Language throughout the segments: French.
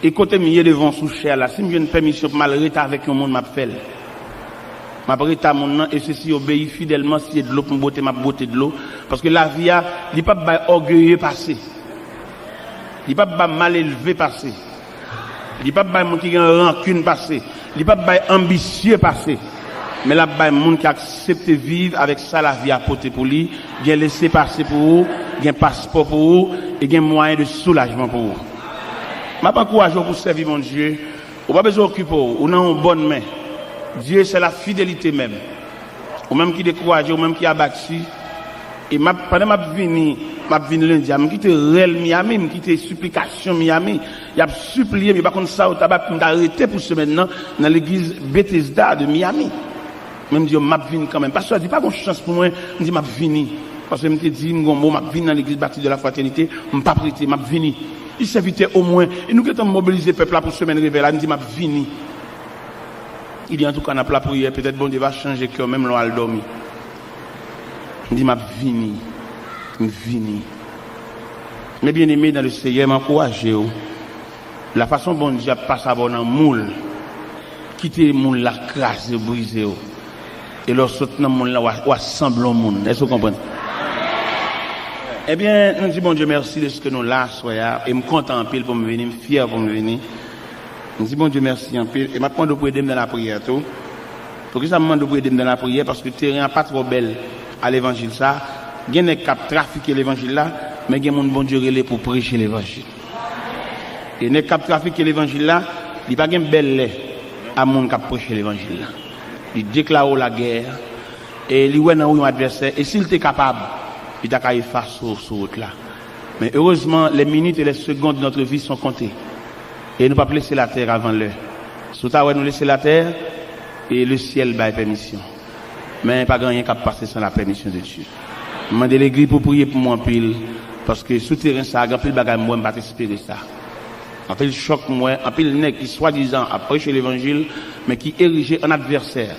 Et côté milieu devant sous cher là, si j'ai une permission pour m'arrêter avec un monde m'a fait. M'a arrêter mon nom et ceci obéit fidèlement si de l'eau pour botter m'a botter de l'eau parce que la vie a il pas orgueilleux passé. Il pas mal élevé passé. Il pas monde qui a rancune passé. Il pas ambitieux passé. Mais là bas monde qui accepte vivre avec ça la vie à porter pour lui, bien laisser passer pour vous, bien passeport pour vous et bien moyen de soulagement pour vous. Je pas encouragé pour servir mon Dieu. On pas besoin d'occuper, on a une bonne main. Dieu c'est la fidélité même. Ou même qui décourage, ou même qui abattu. Et pendant ma vini lundi, je quitte réel Miami, je quitte supplication Miami. Il a supplié, mais par contre ça, on t'a arrêté pour ce maintenant dans l'église Bethesda de Miami. Même Dieu m'a vini quand même. Parce que je dis pas bonne chance pour moi, je dis m'a vini. Parce que je me dis, m'a vini dans l'église baptiste de la fraternité, je pas prêté, m'a vini. Il s'évitait au moins. Et nous qui sommes mobilisés le peuple là pour semaine réveil, il me dit m'a vini. Il dit en tout cas, on a la prière, peut-être bon Dieu va changer que même l'on a dormi. Il dit m'a vini. Mais bien aimé dans le Seigneur, m'encourage. La façon dont Dieu passe à bon dans moule, quitter le moule la crasse, briser. Et leur sauter dans le moule là, ou assembler au monde. Est-ce que vous comprenez? Eh bien, nous disons bon Dieu merci de ce que nous là, soyons, et me content en pile pour me venir, me fier pour me venir. Nous disons bon Dieu merci en pile, et maintenant de aider dans la prière tout. Pour que ça me demande de aider dans la prière, parce que le terrain n'est pas trop belle à l'évangile ça. Il y a des qui trafiquent l'évangile là, mais il y a des bon Dieu relais pour prêcher l'évangile. Et les qui trafiquent l'évangile là, il n'y a pas de belle lait à mon qui prêcher l'évangile là. Il déclare la guerre, et il est dans un adversaire, et s'il est capable, il t'a qu'à effacer sur route là. Mais heureusement, les minutes et les secondes de notre vie sont comptées. Et nous ne pouvons pas laisser la terre avant l'heure. Surtout, nous laisser la terre et le ciel va permission. Mais pas rien qu'à passer sans la permission de Dieu. Je demande l'église pour prier pour moi en pile. Parce que souterrain, ça a grand pile bagage, moi, je ne vais pas espérer ça. En pile choc, moi, en pile nègre qui, soi-disant, a prêché l'évangile, mais qui érigé en adversaire.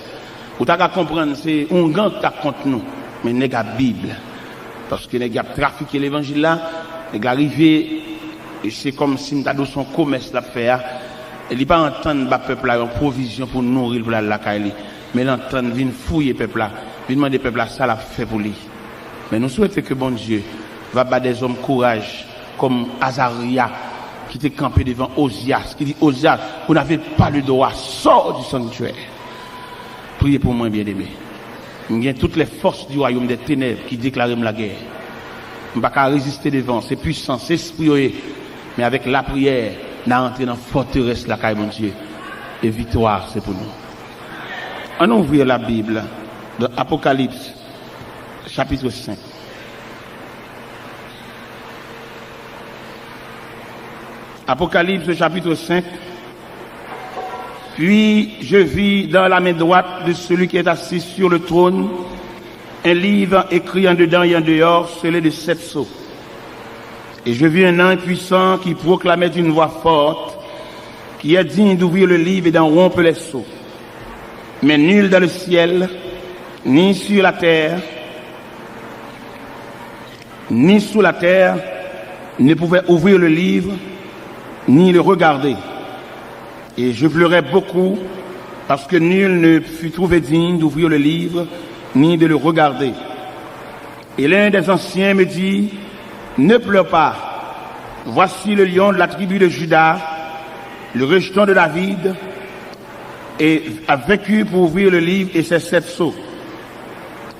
Ou t'as qu'à comprendre, c'est un grand qui contre nous, mais nègre la Bible. Parce que les gars trafiqué l'évangile là, les gars arrivés, et c'est comme si nous avons son commerce là faire. Il n'est pas entendre le peuple là, une provision pour nourrir pour la caille. Mais l'entendre, vient fouiller le peuple là, vient demander au peuple là, ça l'a fait pour lui. Mais nous souhaitons que bon Dieu va battre des hommes courage, comme Azaria, qui était campé devant Osias, qui dit Osias, vous n'avez pas le droit, sors du sanctuaire. Priez pour moi, bien-aimé. Il y a toutes les forces du royaume des ténèbres qui déclarent la guerre. Je ne peux pas résister devant, c'est puissant, c'est esprit. Mais avec la prière, nous entrons dans la forteresse, la caille, mon Dieu. Et victoire, c'est pour nous. On ouvre la Bible dans Apocalypse, chapitre 5. Apocalypse, chapitre 5. Puis je vis dans la main droite de celui qui est assis sur le trône un livre écrit en dedans et en dehors, scellé de 7 sceaux. Et je vis un ange puissant qui proclamait d'une voix forte, qui est digne d'ouvrir le livre et d'en rompre les sceaux. Mais nul dans le ciel, ni sur la terre, ni sous la terre, ne pouvait ouvrir le livre, ni le regarder. Et je pleurais beaucoup, parce que nul ne fut trouvé digne d'ouvrir le livre, ni de le regarder. Et l'un des anciens me dit, ne pleure pas, voici le lion de la tribu de Juda, le rejeton de David, et a vaincu pour ouvrir le livre et ses 7 sceaux.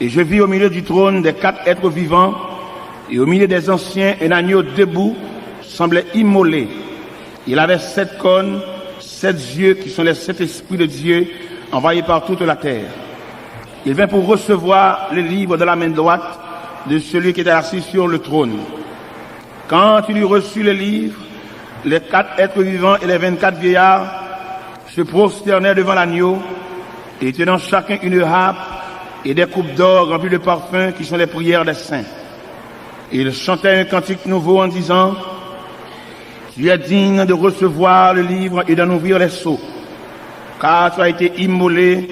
Et je vis au milieu du trône des 4 êtres vivants, et au milieu des anciens, un agneau debout, semblait immolé. Il avait 7 cornes, 7 yeux qui sont les 7 esprits de Dieu envoyés par toute la terre. Il vint pour recevoir le livre de la main droite de celui qui était assis sur le trône. Quand il eut reçu le livre, les 4 êtres vivants et les 24 vieillards se prosternèrent devant l'agneau et tenant chacun une harpe et des coupes d'or remplies de parfums qui sont les prières des saints. Ils chantaient un cantique nouveau en disant, tu es digne de recevoir le livre et d'en ouvrir les sceaux, car tu as été immolé,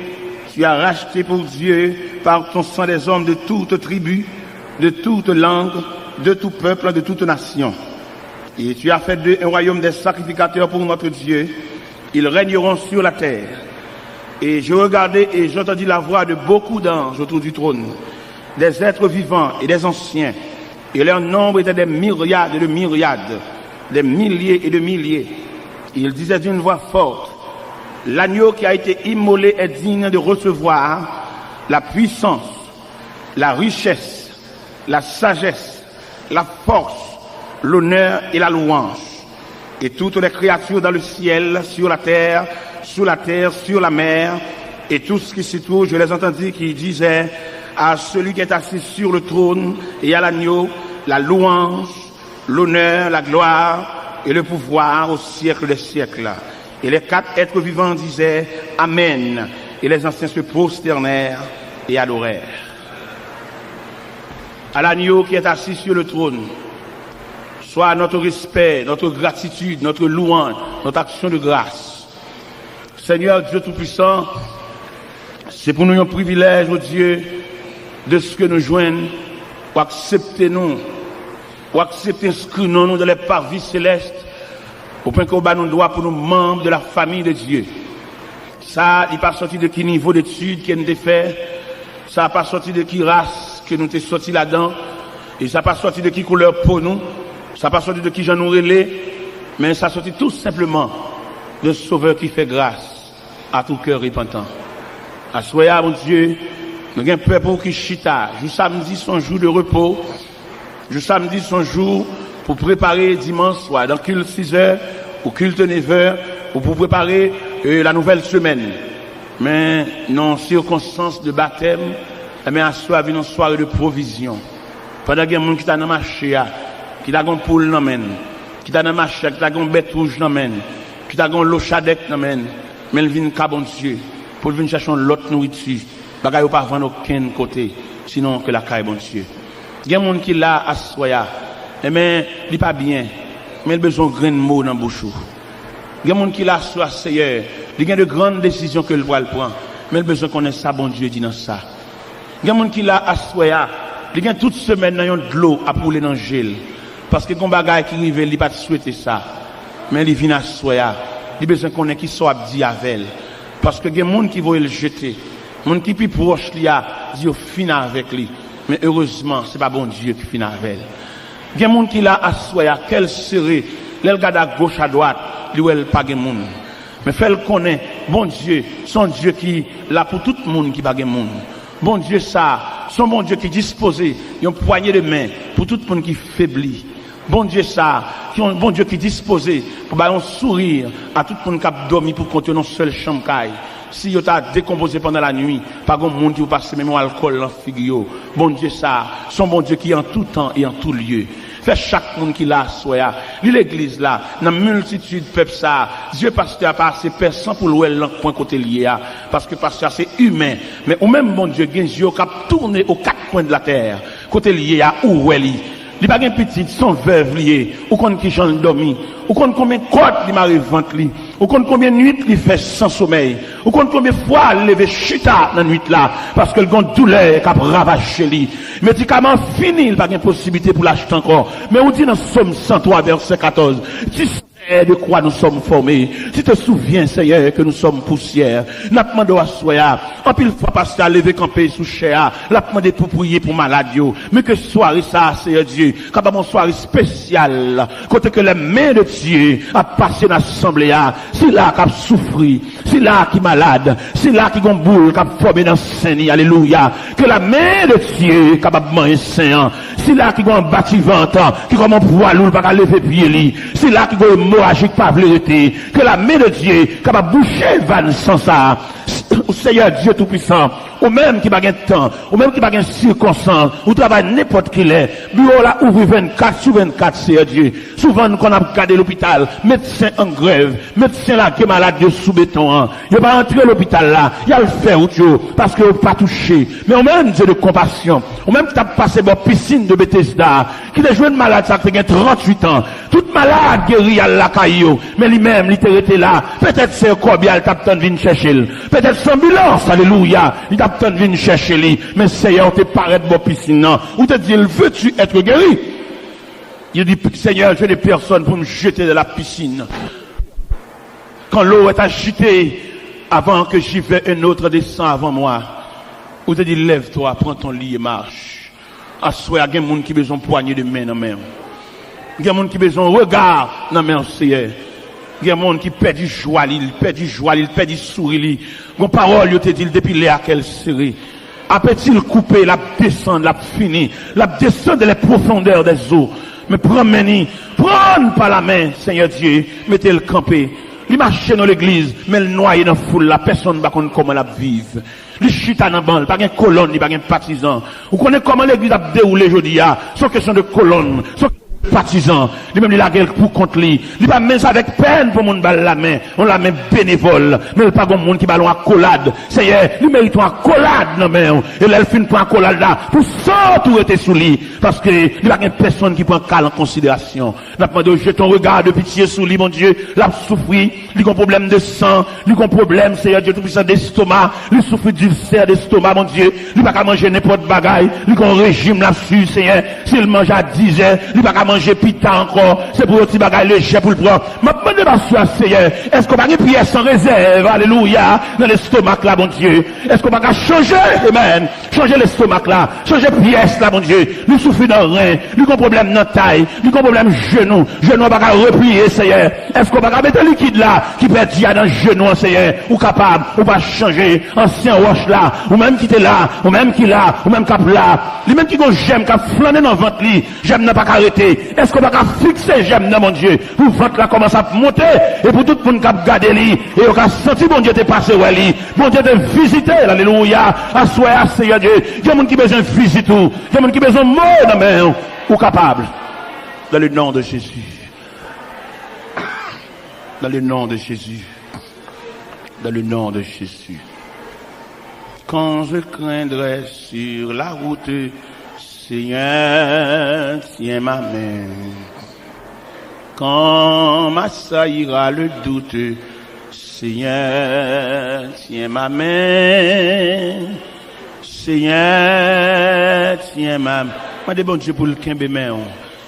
tu as racheté pour Dieu par ton sang des hommes de toute tribu, de toute langue, de tout peuple, de toute nation. Et tu as fait d'eux un royaume des sacrificateurs pour notre Dieu. Ils régneront sur la terre. Et je regardais et j'entendis la voix de beaucoup d'anges autour du trône, des êtres vivants et des anciens. Et leur nombre était des myriades et de myriades, des milliers et de milliers. Ils disaient d'une voix forte, l'agneau qui a été immolé est digne de recevoir la puissance, la richesse, la sagesse, la force, l'honneur et la louange. Et toutes les créatures dans le ciel, sur la terre, sur la mer, et tout ce qui s'y trouve, je les entendis qui disaient à celui qui est assis sur le trône et à l'agneau, la louange, l'honneur, la gloire et le pouvoir au siècle des siècles. Et les 4 êtres vivants disaient Amen. Et les anciens se prosternèrent et adorèrent. À l'agneau qui est assis sur le trône, soit notre respect, notre gratitude, notre louange, notre action de grâce. Seigneur Dieu Tout-Puissant, c'est pour nous un privilège, oh Dieu, de ce que nous joignons, pour accepter nous, pour accepter inscrire nous dans les parvis célestes, au point qu'on bat nos droits pour nous membres de la famille de Dieu. Ça, il n'est pas sorti de qui niveau d'études qui nous fait, ça n'a pas sorti de qui race que nous t'es sorti là-dedans, et ça n'a pas sorti de qui couleur pour nous, ça n'a pas sorti de qui j'en aurais les, mais ça a sorti tout simplement de Sauveur qui fait grâce à tout cœur repentant. À soya, mon Dieu, nous avons peur pour qui chita. Je samedi son jour de repos. Je samedi son jour pour préparer dimanche soir, dans culte 6h, ou culte 9h, ou pour préparer la nouvelle semaine. Mais non circonstances de baptême, mais à soir, une soirée de provision. Pendant qu'il y a des gens qui sont dans marché, qui ont une poule dans main, qui sont dans marché, qui ont une bête rouge dans main, qui ont l'eau chadec dans main, mais ils viennent à bon Dieu pour venir chercher l'autre nourriture. Bagaille pas vendre aucun côté, sinon que la caille bon Dieu. Il y a des gens qui là à soya, mais il pas bien, mais il a besoin de grain de mots dans la bouche. Il y a des gens qui là à Seigneur, il y a de grandes décisions que le voit le prend, mais il a besoin qu'on ait ça bon Dieu dit dans ça. Il y a des gens qui là à soya, il y a toute semaine dans de l'eau à pouler dans le gel, parce que quand bagaille qui arrive, il pas souhaiter ça, mais il vient à soya, il a besoin qu'on ait qui soit dit avec, parce que il y a des gens qui vont le jeter. Mon qui plus proche li a dit fin avec lui, mais heureusement c'est pas bon Dieu qui fin avec. Il y a monde qui là à soya quel serait l'elle regarde à gauche à droite, lui elle pas gen monde. Mais fait le connaît bon Dieu, son Dieu qui là pour tout le monde qui pas gen monde. Bon Dieu ça, son bon Dieu qui disposé une poignée de main pour tout le monde qui faiblit. Bon Dieu ça, qui ont bon Dieu qui disposé pour ba un sourire à tout le monde qui a dormi pour compter dans seule chambre caille. Si vous avez décomposé pendant la nuit, pas de monde qui vous passe même alcool dans le figure. Bon Dieu ça, son bon Dieu qui est en tout temps et en tout lieu. Fait chaque monde qui l'a soya. L'église là, dans multitude peuple ça, Dieu pasteur pas assez personne pour louer l'an point côté lié parce que pasteur c'est humain. Mais au même bon Dieu, gen Dieu qui a tourné aux 4 coins de la terre. Côté lié à où est li. Il pas gen petite son veuve lié, ou kon qui j'en dormi, ou kon combien côte li mari ventre li, ou kon combien nuit li fait sans sommeil, ou kon combien fois lever chuta dans nuit là parce que le gon douleur qui a ravagé li. Médicament fini, il pas gen possibilité pour l'acheter encore. Mais on dit dans Somme 103 verset 14, de quoi nous sommes formés. Tu te souviens, Seigneur, que nous sommes poussière. N'a demandé à soya. En pile fois, pasteur, lever camper sous cher. N'a demandé pour prier pour malade. Mais que soirée ça, Seigneur Dieu. Quand une soirée spéciale. Côté que les mains de Dieu a passé dans l'assemblée. C'est là qu'il a souffert. C'est là qu'il est malade. C'est là qu'il a une boule qui a formé dans le Seigneur. Alléluia. Que la main de Dieu est capable de manger saint. C'est là qu'il a un bâtiment qui comme un poids lourd pas lever pied. C'est là qu'il a hémorragique pas vérité, que la main de Dieu capable boucher van sans ça. Seigneur Dieu Tout-Puissant, ou même qui n'a pas de temps, ou même qui n'a pas de circonstance, ou travaille n'importe qui l'est, bureau là ouvre 24 sur 24, Seigneur Dieu. Souvent, nous, qu'on a regardé l'hôpital, médecin en grève, médecin là qui est malade de sous béton, il va entrer à l'hôpital là, il a le fait parce qu'il n'a pas touché. Mais au même Dieu de compassion, au même qui t'a passé dans piscine de Bethesda, qui est joué de malade, ça fait 38 ans, toute malade guérie à la caillou, mais lui-même, il était là, peut-être c'est un corbial, t'as besoin de venir chercher, peut-être c'est ambulance, alléluia, il t'a besoin de venir chercher lui, mais Seigneur, te paraît de bon piscine, ou te dit, veux-tu être guéri? Il dit, Seigneur, j'ai des personnes pour me jeter de la piscine. Quand l'eau est agitée, avant que j'y vais, un autre descend avant moi. Ou te dit, lève-toi, prends ton lit et marche. Assois, il y a des gens qui ont besoin de poignée de main dans main. Il y a des gens qui ont besoin de regard dans main, Seigneur. Il y a des gens qui perdent du joie, ils perdent du joie, ils perdent du sourire. Mon parole, il te dit, depuis là, quelle série. Après-il couper, la descendre, la finir, la descendre les profondeurs des eaux. Mais prends par la main, Seigneur Dieu, mettez le campé. Il marche dans l'église, mais le noyé dans la foule, la personne ne sait pas comment la vivre. Il chita dans la bande, pas de colonne, pas de partisan. Vous connaissez comment l'église a déroulé aujourd'hui, sans question de colonne, sans partisan. Il même la guerre pour contre lui. Il pas même avec peine pour mon balle la main, on la main bénévole, mais il pas comme monde qui ballon accolade. Seigneur, il mérite une accolade dans main. Et là il finit pour accolade là, pour tout était sous lui, parce que il n'y a pas personne qui prend cal en considération. N'a pas demandé jeter ton regard de pitié sous lui, mon Dieu, l'a souffri, il a un problème de sang, il a un problème, Seigneur Dieu tout puissant d'estomac, il souffre d'ulcère d'estomac, mon Dieu, il n'a pas manger n'importe bagaille, il a un régime là-dessus, Seigneur, s'il mange à 10 heures, il n'a pas manger pita encore, c'est pour le petit bagage léger pour le prendre. Ma demande à soi, Seigneur, est-ce qu'on va une prière sans réserve, alléluia, dans l'estomac là, mon Dieu? Est-ce qu'on va changer, amen, changer l'estomac là, changer pièce là, mon Dieu? Nous souffrons dans rien, nous avons problème dans la taille, nous avons problème genou va pas replier, Seigneur. Est-ce qu'on va mettre un liquide là, qui peut être dans le genou, Seigneur, ou capable, ou pas changer, ancien roche là, ou même qui était là, ou même qui là, ou même cap là, lui même qui go j'aime, qui a flâné dans le ventre, j'aime n'a pas arrêter. Est-ce qu'on va fixer j'aime dans mon Dieu, pour ventre là commence à monter, et pour tout le monde qui a gardé lui, et on a senti bon Dieu te passer ouais lui, bon Dieu te visiter, alléluia, à soi, Seigneur Dieu, il y a des gens qui besoin de visiter tout, il y a des gens qui besoin de mort dans main, ou capable. Dans le nom de Jésus. Dans le nom de Jésus. Dans le nom de Jésus. Quand je craindrai sur la route, Seigneur, tiens ma main. Quand m'assaillira le doute, Seigneur, tiens ma main. Seigneur, tiens ma main. Moi, des bon Dieu pour le quimbe main.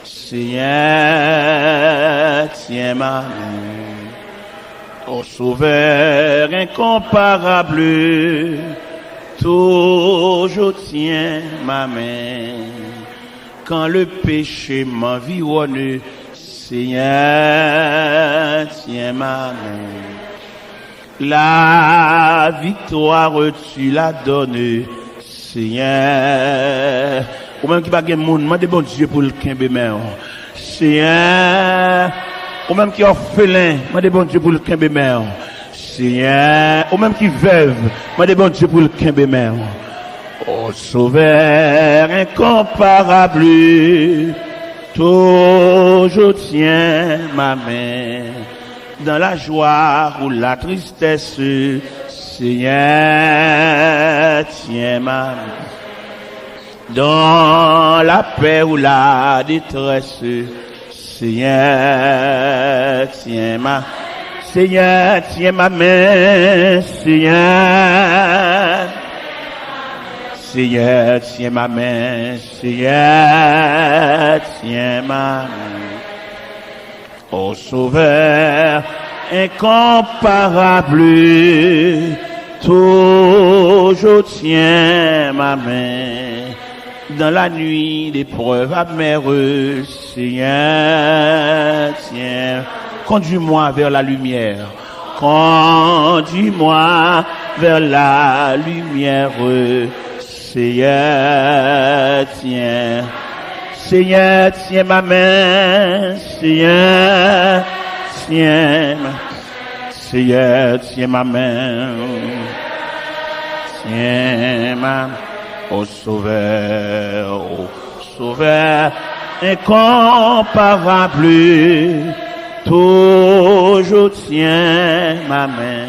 Seigneur, tiens ma main. Ô Sauveur incomparable, toujours tiens ma main. Quand le péché m'environne, Seigneur, tiens ma main. La victoire tu la donnes, Seigneur. Ou même qui va gagner monde, moi des bon Dieu pour le quimbe main. Seigneur. Ou même qui est orphelin, moi des bon Dieu pour le quimbe mère. Seigneur, ou même qui veuve, moi des bon Dieu pour le quimbe mère. Ô Sauveur incomparable, toujours tiens ma main. Dans la joie ou la tristesse, Seigneur, tiens ma main. Dans la paix ou la détresse, Seigneur, tiens ma main, Seigneur. Seigneur, tiens ma main, Seigneur, tiens ma main. Ô Sauveur incomparable, toujours tiens ma main. Dans la nuit d'épreuves amères, Seigneur, tiens, conduis-moi vers la lumière. Conduis-moi vers la lumière. Seigneur, tiens. Seigneur, tiens ma main. Seigneur, tiens ma main. Seigneur, tiens ma main. Tiens ma main. Ô Sauveur incomparable, toujours tiens ma main.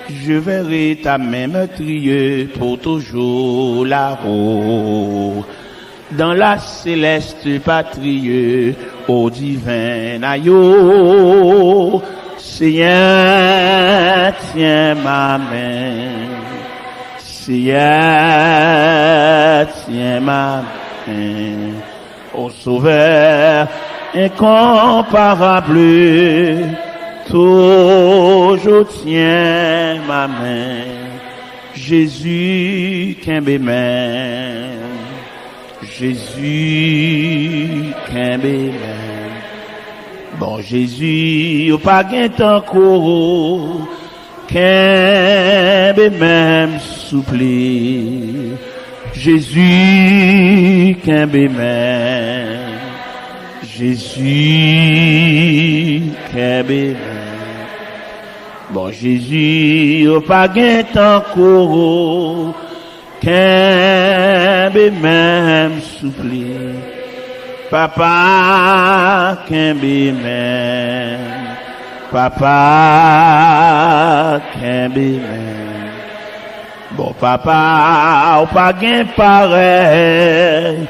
Je verrai ta main meurtrier pour toujours là-haut. Dans la céleste patrie, ô divin aïeux, Seigneur, tiens ma main. Seigneur, tiens ma main. Ô Sauveur incomparable, toujours tiens ma main. Jésus qu'un main. Jésus qu'un main. Bon Jésus, au pas gain tant qu'au qu'un même souple. Jésus qu'un main. Jésus qu'un main. Bon Jésus, au pas gain tant qu'au qu'un même souple. Papa qu'un même. Papa qu'un même. Bon papa, ou pas gain pareil.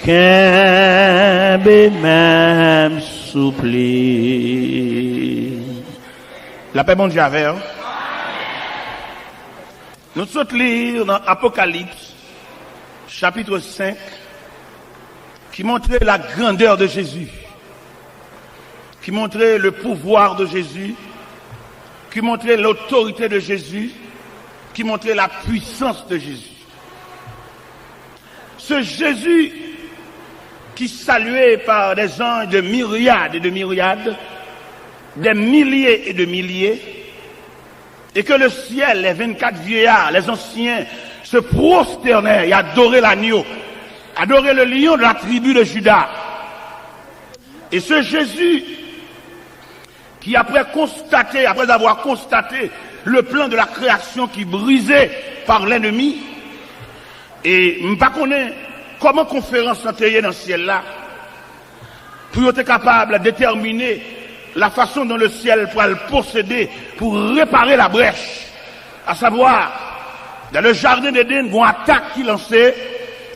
Qu'un même souple. La paix bon Dieu avec. Nous sommes lire dans Apocalypse, chapitre 5, qui montrait la grandeur de Jésus, qui montrait le pouvoir de Jésus, qui montrait l'autorité de Jésus, qui montrait la puissance de Jésus. Ce Jésus qui salué par des anges de myriades et de myriades, des milliers et de milliers, et que le ciel, les 24 vieillards, les anciens, se prosternaient et adoraient l'agneau, adoraient le lion de la tribu de Juda. Et ce Jésus, qui après avoir constaté le plan de la création qui brisait par l'ennemi, et je ne connais pas comment conférence s'entendre dans le ciel là, pour être capable de déterminer la façon dont le ciel pourra le posséder pour réparer la brèche. À savoir, dans le jardin d'Éden, une attaque qui lançait,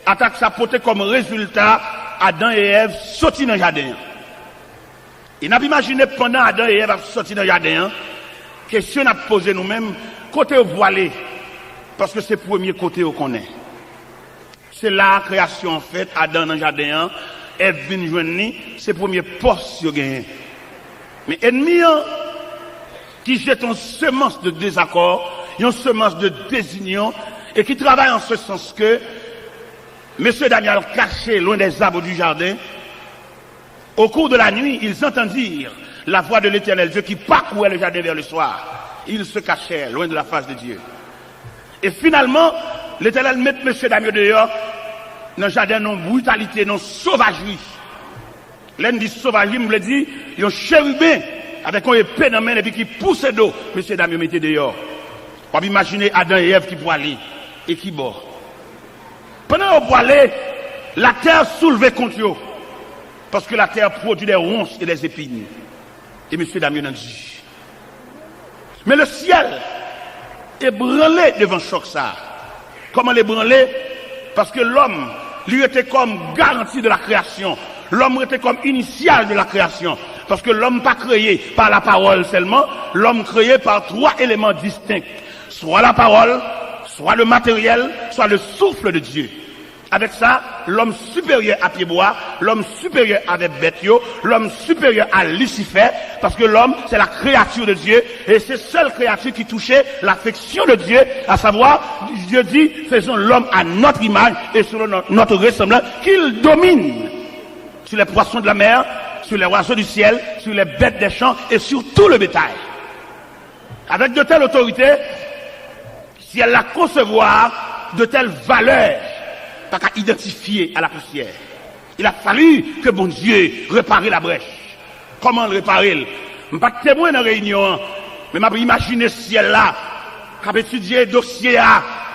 attaque ça portait comme résultat Adam et Ève sortis dans le jardin. Et n'a pas imaginé pendant Adam et Ève sortis dans le jardin, question à poser nous-mêmes, côté voilé, parce que c'est le premier côté qu'on est. C'est la création en fait, Adam dans le jardin, Ève vient joindre, c'est le premier poste qu'il gagne. Mais ennemi qui jette une semence de désaccord, une semence de désunion, et qui travaille en ce sens que M. Daniel caché loin des arbres du jardin, au cours de la nuit, ils entendirent la voix de l'Éternel Dieu qui parcourait le jardin vers le soir. Ils se cachaient loin de la face de Dieu. Et finalement, l'Éternel met M. Daniel dehors dans le jardin, non brutalité, non sauvagerie. L'un dit sauvagerie, me le dit, il y a un chérubin avec un épée dans la main et puis qui pousse d'eau. M. Daniel mettait dehors. On peut imaginer Adam et Ève qui pourraient aller et qui bord. Pendant qu'on aller, la terre soulevait contre eux. Parce que la terre produit des ronces et des épines. Et M. Damien a dit. Mais le ciel est branlé devant choc ça. Comment l'ébranler? Parce que l'homme, lui, était comme garantie de la création. L'homme était comme initial de la création. Parce que l'homme pas créé par la parole seulement, l'homme créé par trois éléments distincts. Soit la parole, soit le matériel, soit le souffle de Dieu. Avec ça, l'homme supérieur à Pied-Bois, l'homme supérieur avec Bethio, l'homme supérieur à Lucifer, parce que l'homme, c'est la créature de Dieu, et c'est seule créature qui touchait l'affection de Dieu, à savoir, Dieu dit, faisons l'homme à notre image et selon notre ressemblance, qu'il domine sur les poissons de la mer, sur les oiseaux du ciel, sur les bêtes des champs et sur tout le bétail. Avec de telles autorités, si elle la concevoir, de telles valeurs, pas qu'à identifier à la poussière. Il a fallu que bon Dieu répare la brèche. Comment le réparer? Je ne suis pas témoin dans la réunion, mais je imaginer ce ciel-là, qui a étudié le dossier,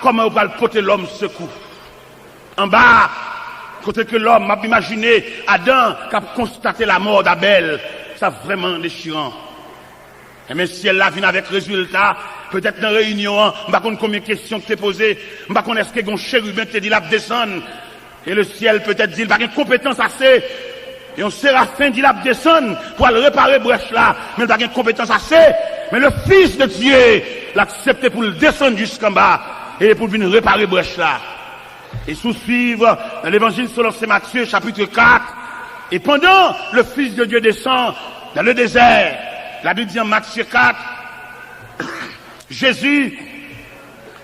comment on va le porter l'homme secours. En bas, côté que l'homme m'a imaginé Adam qui a constaté la mort d'Abel. Ça vraiment déchirant. Et même si elle là vient avec résultat, peut-être dans la réunion, je ne sais pas combien de questions que tu as posées, je ne sais pas est-ce que un chérubin te dit là descendre, et le ciel peut-être dit il n'a pas de compétence assez, et un séraphin dit là descendre pour aller réparer brèche là, mais il n'a pas de compétence assez, mais le Fils de Dieu l'a accepté pour le descendre jusqu'en bas, et pour venir réparer brèche là. Et sous-suivre dans l'évangile selon Saint Matthieu, chapitre 4, Et pendant le Fils de Dieu descend dans le désert, la Bible dit en Matthieu 4, Jésus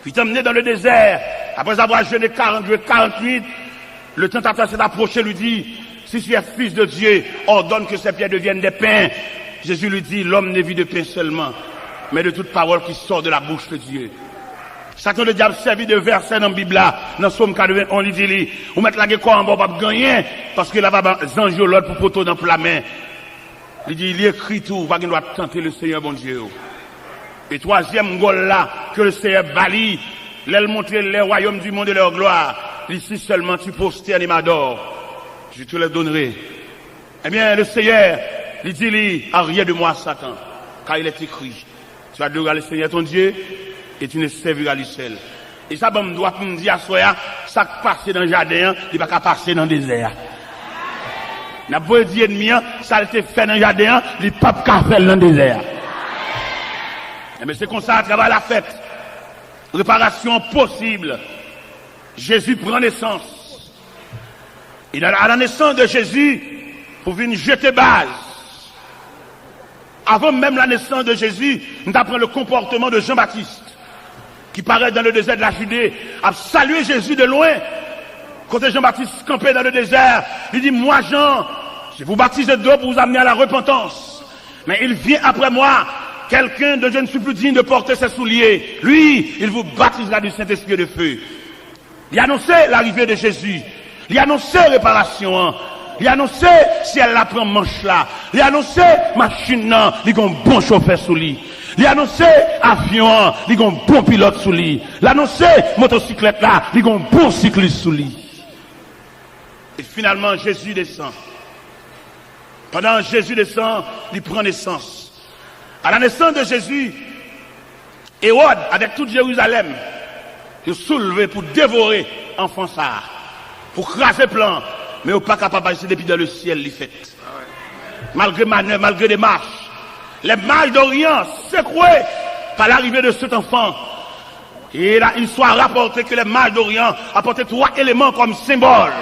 fut emmené dans le désert, après avoir jeûné 48, le tentateur s'est approché, lui dit, si tu es fils de Dieu, ordonne que ces pierres deviennent des pains. Jésus lui dit, l'homme ne vit de pain seulement, mais de toute parole qui sort de la bouche de Dieu. Satan le diable servi de verset dans la Bible là, dans Somme 81, on lui dit, vous mettez la guerre en bas, pas gagner, parce que là, va zanjo l'autre pour poteau dans la main. Il dit, il écrit tout, va qu'il doit tenter le Seigneur bon Dieu. Et troisième gol là, que le Seigneur bali, l'aile montrer les royaumes du monde et leur gloire. Ici seulement tu posternes et m'adores. Je te le donnerai. Eh bien, le Seigneur, il dit, arrière de moi, Satan, car il est écrit, tu adoreras le Seigneur ton Dieu, et tu ne serviras lui seul. Et ça, me doit me dire à soi, ça qui passe dans le jardin, il va pas passer dans le désert. N'a pas dit ennemi, ça a été fait dans le jardin, il pas qu'à faire dans le désert. Mais c'est comme ça, à travers la fête. Réparation possible. Jésus prend naissance. Et à la naissance de Jésus, pour venir jeter base. Avant même la naissance de Jésus, nous apprenons le comportement de Jean-Baptiste, qui paraît dans le désert de la Judée, a salué Jésus de loin. Quand Jean-Baptiste campait dans le désert, il dit, moi Jean, je vous baptise d'eau pour vous amener à la repentance. Mais il vient après moi, quelqu'un dont je ne suis plus digne de porter ses souliers. Lui, il vous baptisera du Saint-Esprit et de feu. Il a annoncé l'arrivée de Jésus. Il a annoncé réparation. Il a annoncé si elle la prend manche là. Il a annoncé machine là, il y a un bon chauffeur sous lui. Il a annoncé avion, il y a un bon pilote sous lui. Il a annoncé motocyclette là, il y a un bon cycliste sous lui. Et finalement, Jésus descend. Pendant que Jésus descend, il prend naissance. À la naissance de Jésus, Hérode, avec toute Jérusalem, il est soulevé pour dévorer l'enfant ça, pour craser plan, mais il n'est pas capable de passer depuis dans le ciel, il fait. Malgré manœuvres, malgré des marches, les mages d'Orient secoués par l'arrivée de cet enfant. Et là, il soit rapporté que les mages d'Orient apportaient 3 éléments comme symbole.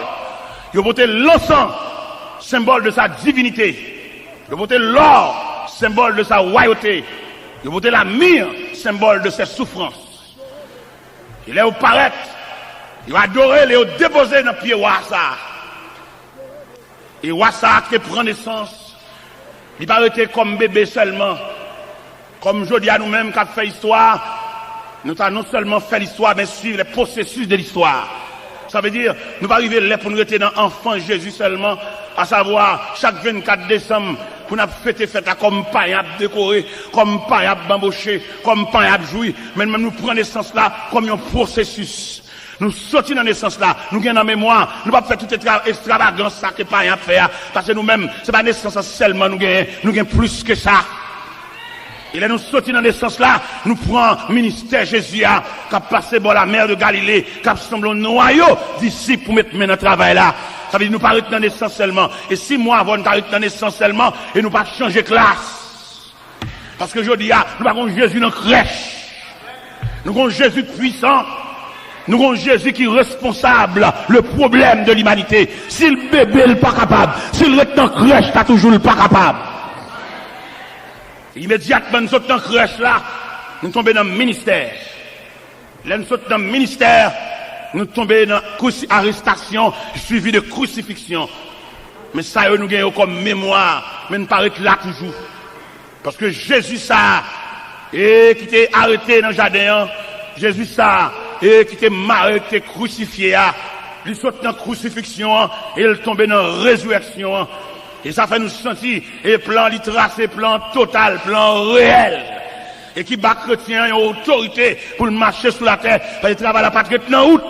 Ils ont apporté l'encens, symbole de sa divinité. Ils ont apporté l'or, symbole de sa royauté. Ils ont apporté la myrrhe, symbole de ses souffrances. Il est au paraître, il a adoré, il est déposé dans le pied Wassa. Et Wassa qui prend naissance, il n'a pas été comme bébé seulement. Comme je dis à nous-mêmes qui avons fait l'histoire, nous avons non seulement fait l'histoire, mais suivre les processus de l'histoire. Ça veut dire, nous pas arriver là pour nous rester dans l'enfant Jésus seulement, à savoir, chaque 24 décembre, pour nous fêter fête comme pain à décorer, comme pain à bambocher, comme pain à jouir, mais même nous prenons naissance là comme un processus. Nous sortons dans naissance là, nous gagnons en mémoire, nous ne pouvons pas faire toute extravagance ça que pain à faire, parce que nous-mêmes, c'est pas naissance seulement, nous gagnons plus que ça. Et là, nous sortons dans naissance là, nous prenons ministère Jésus, qui a passé par la mer de Galilée, qui a semblé un noyau disciples pour mettre notre travail là. Ça veut dire nous pas arrêter dans naissance seulement. Et 6 mois avant, nous arrêter dans naissance seulement, et nous pas changer classe. Parce que je dis, nous avons Jésus dans la crèche. Nous avons Jésus puissant. Nous avons Jésus qui est responsable le problème de l'humanité. Si le bébé n'est pas capable, si le reste dans la crèche, t'as toujours pas capable. Immédiatement, nous sommes dans la crèche là, nous tombons dans le ministère. Là, nous sommes dans le ministère, nous tombons dans l'arrestation suivie de crucifixion. Mais ça, nous gagnons comme mémoire, mais nous paraît là toujours. Parce que Jésus, ça, et qui était arrêté dans le jardin, Jésus, ça, et qui était marré, qui était crucifié, il saute dans la crucifixion, et il tombe dans la résurrection. Et ça fait nous sentir, et plan tracé, plan total, plan réel. Et qui bat chrétien, une autorité pour marcher sur la terre, parce qu'il travaille la patrie dans août.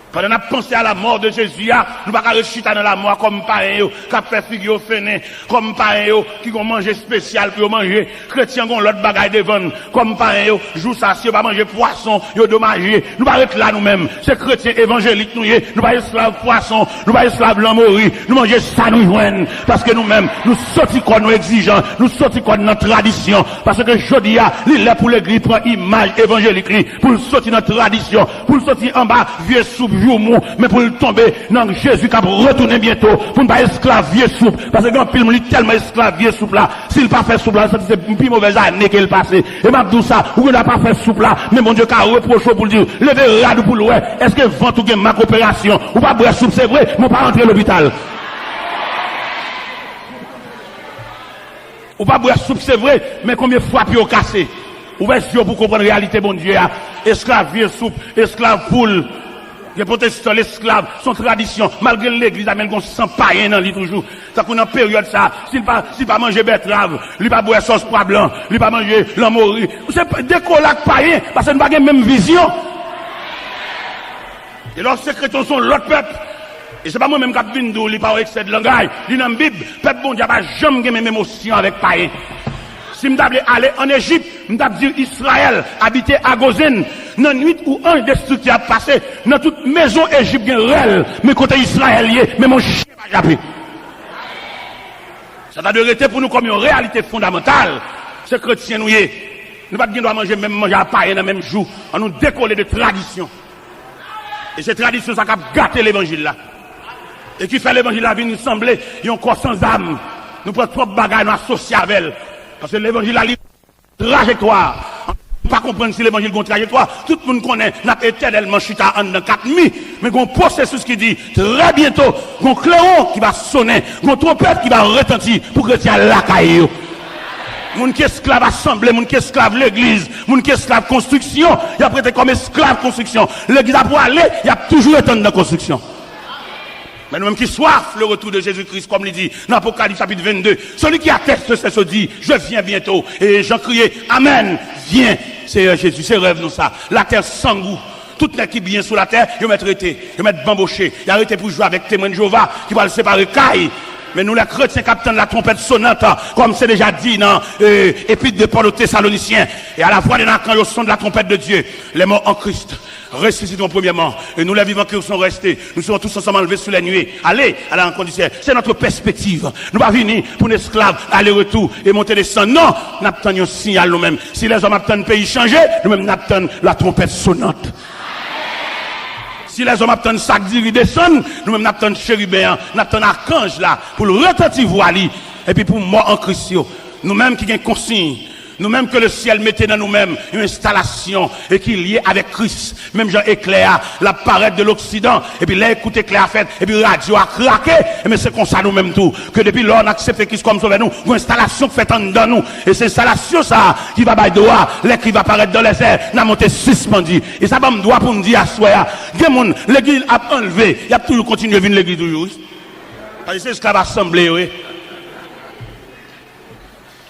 Pendant qu'on a pensé à la mort de Jésus, nous ne pouvons pas réchiter dans la mort comme pareil, qui a fait figure fainé, comme pareil, qui ont mangé spécial pour manger. Chrétiens ont l'autre bagaille devant, comme pareil, jour ça, si on va manger poisson, ils ont dommagé. Nous ne pouvons pas être là nous-mêmes. C'est chrétiens évangéliques, nous ne pouvons pas esclaves poisson, nous ne pouvons pas esclaves blancs mourir, nous mangeons ça nous joignent. Parce que nous-mêmes, nous sortons quoi nous exigeants, nous sortons quoi notre tradition. Parce que je dis, il est pour l'église, pour image évangélique, pour sortir notre tradition, pour sortir en bas, vieux sous jour mou, mais pour le tomber dans Jésus qui va retourner bientôt, pour ne pas esclavier souple. Parce que quand film est tellement esclavier souple là, s'il pas fait souple là, c'est une plus mauvaise année qu'il passé. Et m'a dit ça, ou n'a pas fait souple là, mais mon Dieu qui a reproché pour dire, levez rade pour l'ouest, est-ce que vent ou ma coopération, ou pas boire soupe, c'est vrai, mon pas rentrer à l'hôpital. Ou pas boire soupe, c'est vrai, mais combien de fois puis au cassé? Ouvrez les yeux pour comprendre la réalité, bon Dieu. Esclave, vieux soupe, esclave poule. Les protestants, l'esclave, son tradition, malgré l'église, amène qu'on sent païen dans lui toujours. Ça qu'on en période ça, s'il pas manger betterave, lui pas boire sauce pois blanc, lui pas manger l'amori. C'est des colacs païens, parce que nous n'avons pas la même vision. Et leurs chrétiens sont l'autre peuple. Et c'est pas moi-même qui viens d'où, il pas excès de langage. Il dans la Bible, peuple bon Dieu, pas jamais même émotion avec païen. Si je aller en Égypte, je dire Israël habiter à Gozène, dans nuit où un destructeur a passé, dans toute maison égyptienne réelle, mais côté israélien, mais mon chien va japper. Ça va de rester pour nous comme une réalité fondamentale. C'est chrétien nous y est. Nous ne pouvons pas manger à paille dans le même jour, on nous décoller de tradition. Et cette tradition, ça a gâté l'évangile là. Et qui fait l'évangile là, nous sembler, ils ont corps sans âme. Nous prenons trop de bagages, nous associés avec elle. Parce que l'évangile a une trajectoire. On ne peut pas comprendre si l'évangile a une trajectoire. Tout le monde connaît, n'a pas éternellement chuté en 4 000. Mais il y a un processus qui dit, très bientôt, il y a un clairon qui va sonner, il y a une trompette qui va retentir pour que tu aies la caillou. Moun qui esclave assemblée, moun qui esclave l'église, moun qui esclave construction, il a prêté comme esclave construction. L'église a pour aller, il a toujours été dans la construction. Mais nous-mêmes qui soif le retour de Jésus-Christ, comme il dit dans Apocalypse chapitre 22, celui qui atteste c'est ce dit, je viens bientôt. Et j'en criais, Amen, viens. C'est Jésus, c'est rêve nous ça. La terre sans goût. Toute l'équipe bien sur la terre, ils mettent arrêté, ils mettent bamboché, ils arrêté pour jouer avec témoin de Jéhovah, qui va le séparer caille. Mais nous, les chrétiens, capitaine de la trompette sonnante, comme c'est déjà dit dans Épître de Paul aux Thessaloniciens, et à la fois, quand il y a le son de la trompette de Dieu, les morts en Christ ressusciteront premièrement, et nous, les vivants qui sont restés, nous serons tous ensemble enlevés sous les nuées. Allez à la rencontre du ciel. C'est notre perspective. Nous ne pas venir pour un esclave, aller-retour et monter des sangs. Non, nous attendons un signal nous-mêmes. Si les hommes attendent le pays changer, nous-mêmes nous attendons la trompette sonnante. Si les hommes attendent sac d'iri descendre, nous-mêmes nous attendons chérubin, nous attendons archange là, pour le retentir voili, et puis pour mort en Christ. Nous-mêmes qui avons consigne, nous-mêmes que le ciel mettait dans nous-mêmes une installation et qui est liée avec Christ. Même Jean éclair, la parade de l'Occident, et puis là, écoute éclair a fait, et puis radio a craqué, mais c'est comme ça nous-mêmes tout. Que depuis là, on accepte Christ comme sauveur nous, une installation faite en dedans nous. Et c'est installation ça, qui va bailler droit, qui va apparaître dans les airs, n'a monté suspendu. Et ça va me droit pour me dire à soi, l'église a enlevé, il a toujours continué à venir l'église toujours. Parce que c'est ce qu'on va assembler, oui.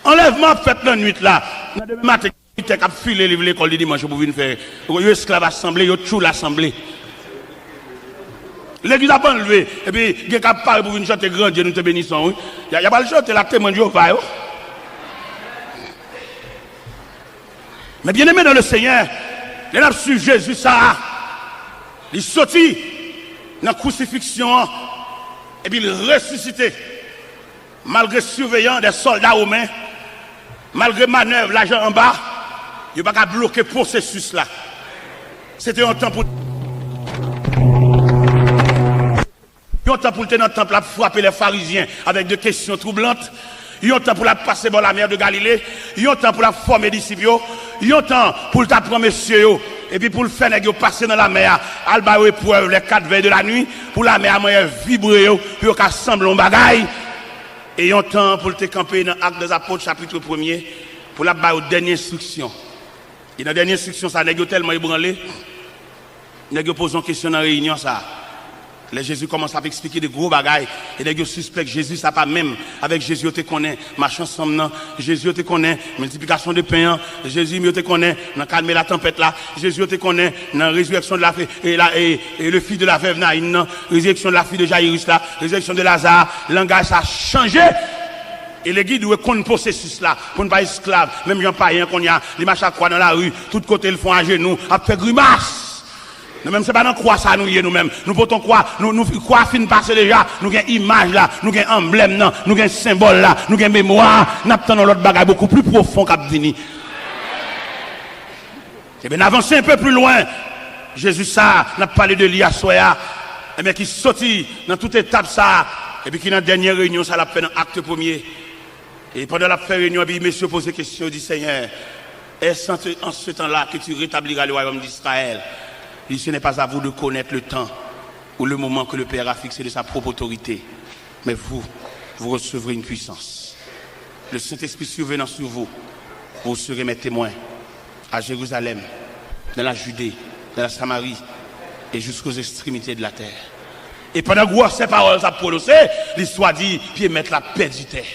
Enlèvement fait la nuit là. Dans le matin, il a filé l'école du dimanche pour venir faire. Il y a esclave assemblée, il y a tout l'assemblée. L'église a pas enlevé. Et puis, il y a parlé pour venir chanter grand Dieu, nous te bénissons. Il n'y a pas le chanter, la témoin de Jéhovah. Mais bien aimé dans le Seigneur, il a su Jésus ça. Il sortit dans la crucifixion et puis il ressuscité. Malgré surveillant des soldats romains, malgré manœuvre, l'argent en bas, il n'y a pas qu'à bloquer le processus là. C'était un temps pour. Il y a un temps pour le temple à frapper les pharisiens avec des questions troublantes. Il y a un temps pour la passer dans la mer de Galilée. Il y a un temps pour la former disciples. Il y a un temps pour le prendre messieurs. Et puis pour le faire passer dans la mer, alba épreuve les 4 veilles de la nuit, pour la mer vibrer, puis on assemble un bagaille. Et il y a un temps pour te camper dans l'Acte des Apôtres, chapitre 1er, pour la dernière instruction. Et dans la dernière instruction, ça n'est tellement ébranlé, il y a posé une question dans la réunion, ça. Les Jésus commence à expliquer des gros bagailles. Et les gens suspectent Jésus, ça pas même. Avec Jésus, te connaît, marche ensemble, Jésus, te connaît, multiplication de pain, Jésus, te connaît, dans calmer la tempête là. Jésus, te connaît, dans la résurrection de la fille, et le fils de la veuve Naïn, résurrection de la fille de Jairus là, résurrection de Lazare, le langage ça a changé. Et les guides doivent connaître le processus là, pour ne pas être esclave. Même Jean païen qu'on y a, les marches à croix dans la rue, tout côté le font à genoux, à faire grimace. Nous-mêmes, c'est pas dans quoi ça nous y est nous-mêmes. Nous potons quoi, nous quoi fin passer déjà, nous avons image là, nous avons emblème là, nous avons symbole là, nous avons mémoire, nous avons l'autre bagage beaucoup plus profond qu'à venir. Et bien, avancer un peu plus loin. Jésus ça, n'a parlé de lui à Soya, et bien qui sorti dans toute étape ça, et puis qui dans la dernière réunion, ça l'a fait dans l'acte premier. Et pendant la réunion, puis monsieur pose la question, dit Seigneur, est-ce en ce temps-là que tu rétabliras le royaume d'Israël? Il dit, ce n'est pas à vous de connaître le temps ou le moment que le Père a fixé de sa propre autorité, mais vous recevrez une puissance. Le Saint-Esprit survenant sur vous, vous serez mes témoins à Jérusalem, dans la Judée, dans la Samarie et jusqu'aux extrémités de la terre. Et pendant que ces paroles sont prononcées, l'histoire dit, puis mettre la paix du terre.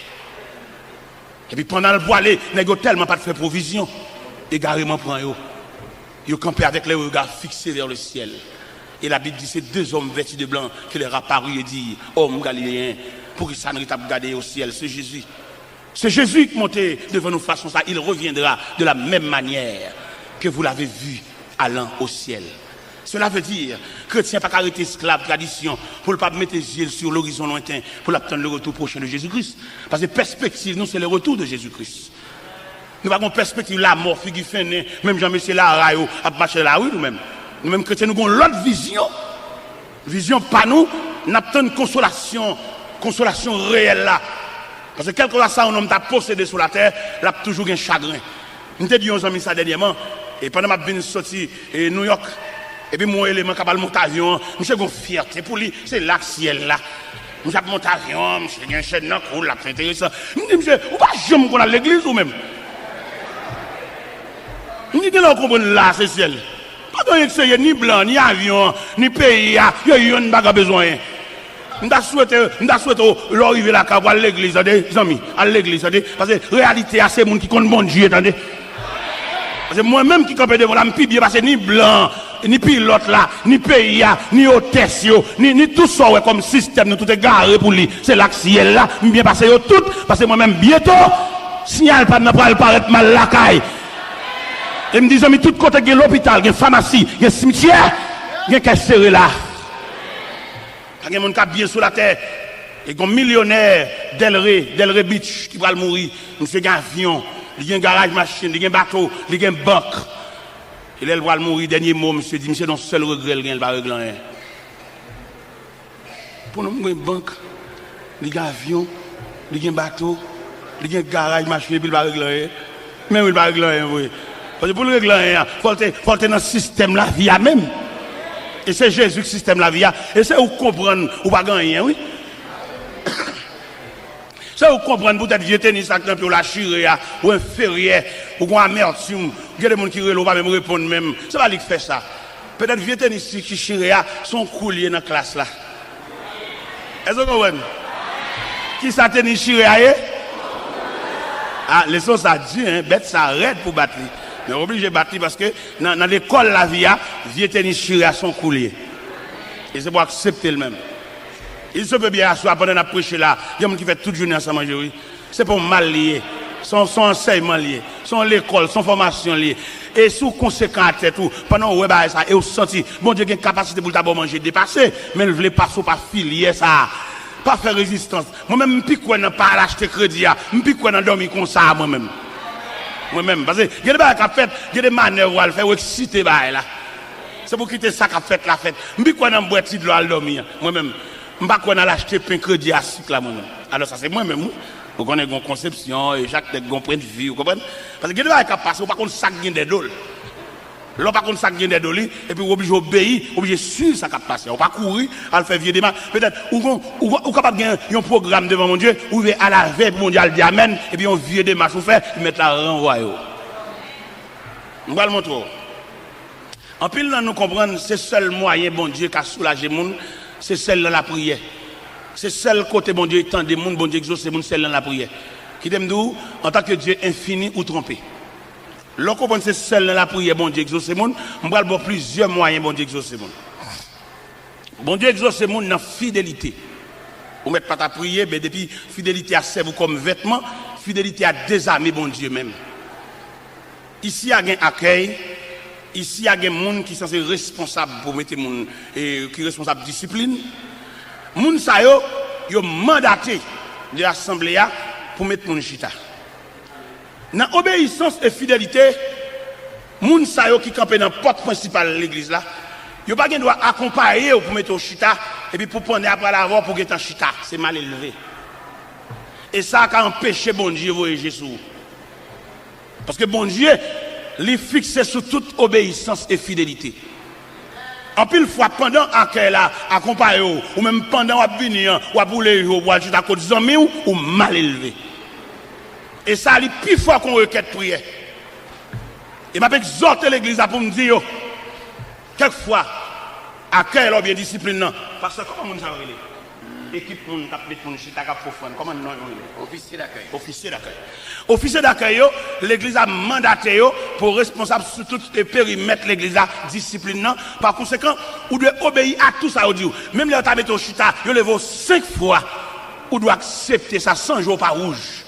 Et puis pendant le voilé, il n'y a tellement pas de faire provision. Égarément prend eux. Ils campent avec les regards fixés vers le ciel. Et la Bible dit, c'est deux hommes vêtus de blanc qui leur apparut et dit, homme galiléen, pour qu'ils s'en regarder au ciel, c'est Jésus. C'est Jésus qui montait devant nous façon ça. Il reviendra de la même manière que vous l'avez vu allant au ciel. Cela veut dire, chrétien pas arrêter esclave tradition pour ne pas mettre les yeux sur l'horizon lointain pour attendre le retour prochain de Jésus-Christ. Parce que perspective, nous, c'est le retour de Jésus-Christ. Nous n'avons pas perspective la mort, figure fin, même Jean-Michel Larayo a marché là, oui, nous-mêmes. Nous-mêmes chrétiens, nous avons l'autre vision. Vision pas nous, nous avons une consolation réelle là. Parce que quelque chose ça, un homme t'a possédé sur la terre, il a toujours un chagrin. Nous t'ai dit aux amis ça dernièrement, et pendant que je suis sorti à New York, et puis mon élément qui a monté avion, je suis une fierté pour lui, c'est là le ciel là. Je suis monté avion, je suis un chef de cool, c'est intéressant. Je me dis, monsieur, vous ne pouvez jamais qu'on a l'église ou même. Je me dis, là, on comprend là, c'est ciel. Pas de c'est ni blanc, ni avion, ni pays, il y a une bagarre besoin. Je souhaite l'arrivée là, à l'église, les amis, à l'église, parce que la réalité, c'est les gens qui comptent bon Dieu, attendez. Parce que moi-même qui campais devant là, je ne suis pas ni blanc, ni pilote là, ni pays, ni hôtesse, ni tout ça comme système, tout est garé pour lui. C'est là que ciel là, je bien passer tout, parce que moi-même bientôt, signal pas ne paraître mal la caille. Et me disent, mais tout côté, il y a l'hôpital, il y a pharmacie, il y a cimetière, il y a qu'à serrer là. Il y a des gens qui sont bien sur la terre. Il y a un millionnaire Delray Beach qui va mourir. Il y a un avion, il y a un garage machine, il y a un bateau, il y a une banque. Et là, il va mourir. Dernier mot, monsieur dit, monsieur, non, seul regret, il va régler rien. Pour nous, il y a une banque, il y a un avion, il y a un bateau, il y a un garage machine, il va régler rien. Mais il va régler rien, oui. Parce que pour le régler rien, il faut être dans le système la vie même. Et c'est Jésus le système la vie. Et c'est où comprendre ou pas gagner, oui. C'est où comprendre peut-être vieux tennis pour la chirée ou un ferrier ou un amertume. Il y a des gens qui ne pas même répondre même. C'est pas lui qui fait ça. Peut-être vieux tennis qui chirée sont couliers dans la classe là. Est-ce que vous comprenez? Qui ça tennis chirée? Ah, les choses ça dit, hein, bête ça arrête pour battre. Mais obligé de battre parce que dans l'école la vie, vieux tennis chiré à son coulier. Et c'est pour accepter le même. Il se peut bien asseoir pendant la prêche là. Il y a des gens qui font toute journée ensemble manger. C'est pour mal lié. Son enseignement lié. Son l'école, son formation liée. Et sous conséquent à tête, pendant que vous ça, et vous sentez, bon Dieu, il y a une capacité pour d'abord manger dépassé, mais vous voulez pas filier ça. Pas faire résistance. Moi-même, je ne peux pas acheter crédit. Je ne peux pas dormir comme ça moi-même. Moi-même, parce que il y a des choses qui fait, il y a des manœuvres à faire, ou exciter là. C'est pour quitter ça qu'a fait la fête. Je ne peux pas boire de l'eau à dormir. Moi-même, je ne peux pas acheter pain crédit à sucre là moi-même. Alors ça c'est moi-même. Vous connaissez une conception, et chaque tête a un point de vue, vous comprenez? Parce que il y a des choses qui passent, vous ne pouvez pas sac des dollars. Là, par contre, ça gagne des dollars, et puis vous obligez d'obéir, obligé de suivre ça qui passe. On ne peut pas courir, à le faire vieux démarche. Peut-être, ou capable de gagner un programme devant mon Dieu, ou à la veille mondiale, dit Amen, et puis on vieux démarche, vous fait, ils mettent la renvoyer. On va le montrer. En pile, nous comprenons, c'est le seul moyen, bon Dieu, qui a soulagé le monde, c'est celle de la prière. C'est le seul côté, bon Dieu, étant des mondes, bon Dieu, exauce le monde, celle de la prière. Qui t'aime d'où, en tant que Dieu infini ou trompé. L'on comprend c'est seul dans la prière, bon Dieu exauce le monde. On va avoir plusieurs moyens, bon Dieu exauce le monde. Bon Dieu exauce le monde dans la fidélité. Vous ne mettez pas ta prière, mais depuis fidélité à servir comme vêtement, fidélité à désarmer bon Dieu même. Ici, il y a un accueil. Ici, il y a des gens qui sont responsables pour mettre les gens, qui sont responsables de discipline. Les gens, ils ont mandaté de l'Assemblée pour mettre les gens chita. Dans obéissance et fidélité, les gens qui campent dans la porte principale de l'église, Yo pas doit accompagner pour mettre au chita et puis pour prendre après l'avoir pour être en chita, c'est mal élevé. Et ça a empêché bon Dieu voyer Jésus. Parce que bon Dieu, il fixe sur toute obéissance et fidélité. En pile fois pendant qu'elle a accompagné ou même pendant à venir ou à bouler ou à juste à côté des amis ou mal élevé. Et ça est plus fort qu'on requête prière. Et m'a exhorté l'église pour me dire quelquefois à quelle bien discipline parce que comment on ça relé équipe pour taper pour chita cap profane comment non officier d'accueil officier d'accueil l'église a mandaté pour responsable sur tout le périmètre l'église a discipline par conséquent ou doit obéir à tout ça dit même les taper au chita yo levo 5 fois ou doit accepter ça 100 jours par rouge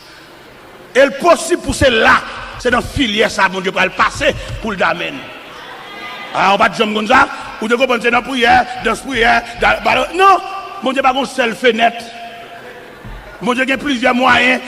et le possible pour cela c'est dans filière ça bon Dieu pour le passer pour le d'amène. Alors on va dire comme ça ou de comprendre dans prière dans prière non bon Dieu pas une seule fenêtre bon Dieu a plusieurs moyens